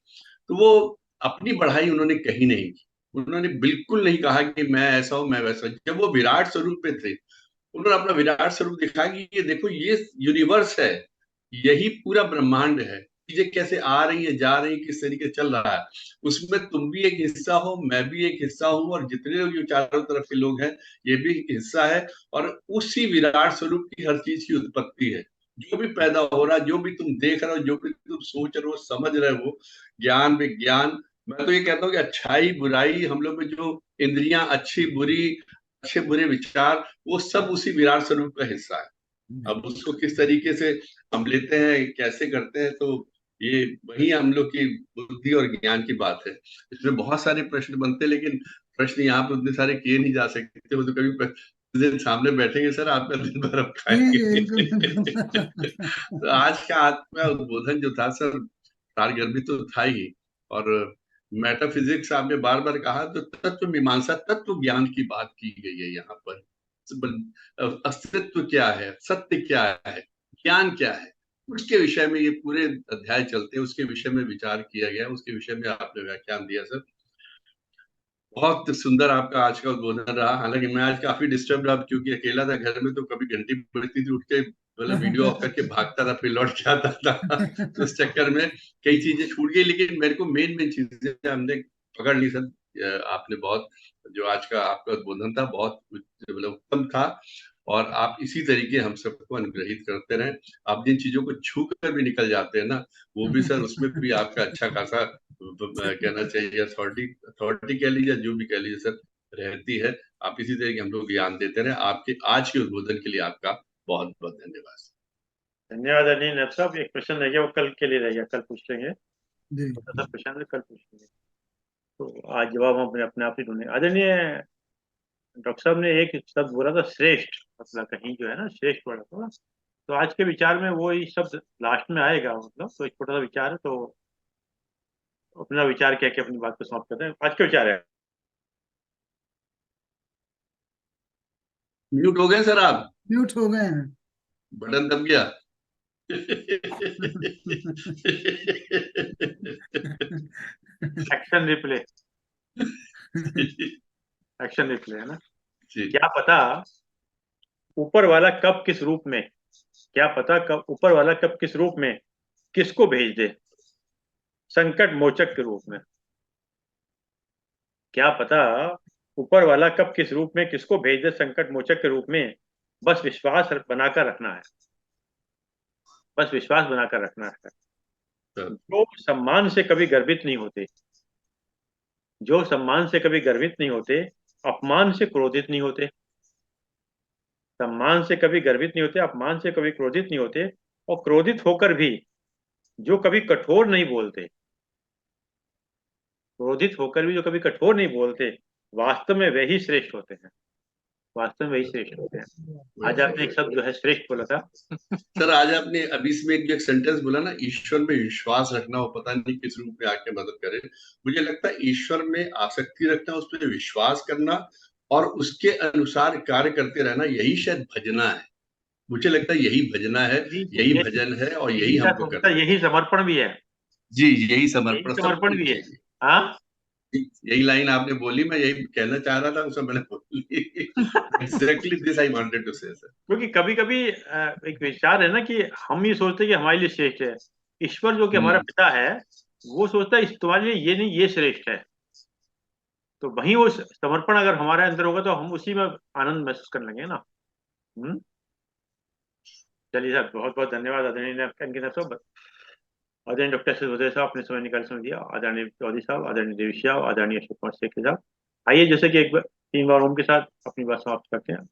तो वो अपनी बढ़ाई उन्होंने कहीं नहीं की, उन्होंने बिल्कुल नहीं कहा कि मैं ऐसा हूं मैं वैसा। जब वो विराट स्वरूप में थे उन्होंने अपना विराट स्वरूप दिखाया कि ये देखो ये यूनिवर्स है, यही पूरा ब्रह्मांड है, चीजें कैसे आ रही है जा रही है किस तरीके चल रहा है, उसमें तुम भी एक हिस्सा हो मैं भी एक हिस्सा हूँ और जितने लोग जो चारों तरफ के लोग हैं ये भी एक हिस्सा है। और उसी विराट स्वरूप की हर चीज की उत्पत्ति है, जो भी पैदा हो रहा है, जो भी तुम देख रहे हो, जो भी तुम सोच रहे हो समझ रहे हो, ज्ञान विज्ञान, मैं तो ये कहता हूँ कि अच्छाई बुराई हम लोग में जो इंद्रियां अच्छी बुरी अच्छे बुरे विचार वो सब उसी विराट स्वरूप का हिस्सा है। अब उसको किस तरीके से हम लेते हैं कैसे करते हैं तो ये वही हम लोग की बुद्धि और ज्ञान की बात है। इसमें बहुत सारे प्रश्न बनते हैं लेकिन प्रश्न यहाँ पे उतने सारे किए नहीं जा सकते। वो तो कभी दिन सामने बैठेंगे सर आपका दिन भर अब खाएंगे। तो आज का आत्मा उद्बोधन जो था सर सारगर्भित तो था ही। और मेटाफिजिक्स आपने बार बार कहा तो तत्व मीमांसा तत्व ज्ञान की बात की गई है यहाँ पर। अस्तित्व क्या है, सत्य क्या है, ज्ञान क्या है, उसके विषय में ये पूरे अध्याय चलते हैं, उसके विषय में विचार किया गया, उसके विषय में आपने व्याख्यान दिया सर। बहुत सुंदर आपका आज का उद्बोधन रहा। हालांकि मैं आज काफी डिस्टर्ब रहा क्योंकि अकेला था घर में, तो कभी घंटी बजती थी उठ के मतलब वीडियो ऑफ करके भागता था फिर लौट के आता था। तो इस चक्कर में कई चीजें छूट गई लेकिन मेरे को मेन चीजें हमने पकड़ ली सर। आपने बहुत जो आज का आपका उद्बोधन था बहुत मतलब उत्तम था और आप इसी तरीके हम सबको अनुग्रहित करते रहे। आप जिन चीजों को छू कर भी निकल जाते हैं ना वो भी सर उसमें भी आपका अच्छा खासा कहना चाहिए अथॉरिटी कह लीजिए जो भी कह लीजिए सर रहती है। आप इसी तरह के हम लोग ज्ञान देते रहे। आपके आज के उद्बोधन के लिए आपका बहुत बहुत धन्यवाद। धन्यवाद अनिल नेत्र साहब। एक प्रश्न रह गया वो कल के लिए रह गया, कल पूछ लेंगे। प्रश्न कल पूछ लेंगे, तो आज जवाब हम अपने आप ही ढूंढेंगे। आदरणीय डॉक्टर साहब ने एक शब्द बोला था श्रेष्ठ, मतलब कहीं जो है ना श्रेष्ठ बोला था, तो आज के विचार में वो ही शब्द लास्ट में आएगा, मतलब तो एक छोटा सा विचार है, तो अपना विचार कह के अपनी बात को समाप्त करते हैं। आज का विचार है। म्यूट हो गए सर आप? म्यूट हो गए हैं। बटन दब गया। एक्शन रिप्ले, एक्शन रिप्ले है ना। क्या पता ऊपर वाला कब किस रूप में, क्या पता कब ऊपर वाला कब किस रूप में किसको भेज दे, संकट मोचक के रूप में। क्या पता ऊपर वाला कब किस रूप में किसको भेज दे संकट मोचक के रूप में। बस विश्वास बनाकर रखना है, बस विश्वास बनाकर रखना है। जो सम्मान से कभी गर्वित नहीं होते, जो सम्मान से कभी गर्वित नहीं होते, अपमान से क्रोधित नहीं होते, सम्मान से कभी गर्वित नहीं होते, अपमान से कभी क्रोधित नहीं होते, और क्रोधित होकर भी जो कभी कठोर नहीं बोलते, क्रोधित होकर भी जो कभी कठोर नहीं बोलते, वास्तव में वे ही श्रेष्ठ होते हैं, वास्तव में वही श्रेष्ठ होते हैं। आज आपने एक शब्द जो है श्रेष्ठ बोला था। सर आज आपने अभी इसमें एक सेंटेंस बोला ना, ईश्वर में विश्वास रखना, वो पता नहीं किस रूप में आके मदद करे। मुझे लगता है ईश्वर में आसक्ति रखना, उस पर विश्वास करना और उसके अनुसार कार्य करते रहना, यही शायद भजना है। मुझे लगता है यही भजना है, यही भजन है और यही हमको करना है। यही समर्पण भी है जी, यही समर्पण भी है। हाँ, यही लाइन आपने बोली, मैं यही कहना चाह रहा था, उसे मैंने बोली। Exactly this I wanted to say sir. क्योंकि कभी कभी एक विचार है ना कि हम ये सोचते हैं कि हमारे लिए श्रेष्ठ है, ईश्वर जो कि हमारा पिता है वो सोचता है तुम्हारे लिए ये नहीं, ये श्रेष्ठ है। तो वही वो समर्पण अगर हमारे अंदर होगा तो हम उसी में आनंद महसूस करने लगेंगे ना। चलिए सर, बहुत बहुत धन्यवाद आदरणीय अंकिता साहब, आदरणीय डॉक्टर सुधीर साहब, अपने समय निकाल समय दिया, आदरणीय चौधरी साहब, आदरणीय देवी साहब, आदरणीय अशोक कुमार शेख साहब। आइए जैसे कि एक बार 3 बार ओम के साथ अपनी बात समाप्त करते हैं।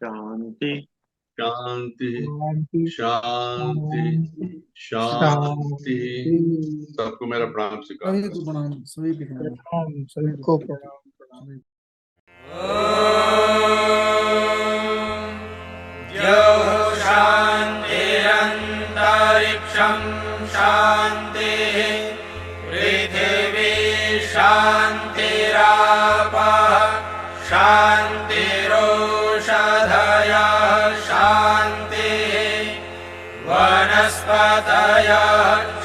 शांति शांति शांति शांति। सबको मेरा प्रणाम स्वीकार। सभी को प्रणाम, सभी को प्रणाम, सबको प्रणाम। शान्तिरन्तरिक्षं शान्तिः पृथिवी शान्तिरापः शान्तिरोषधयः शान्तिः वनस्पतयः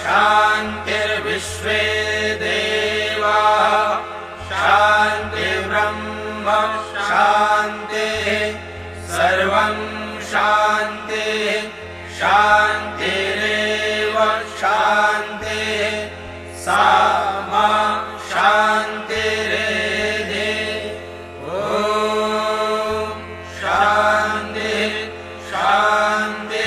शान्तिर्विश्वे देवाः शान्तिर्ब्रह्म शान्तिः सर्वं शान्तिः शान्तिरेव शान्तिः सा मा शान्तिरेधि। ॐ शान्तिः शान्तिः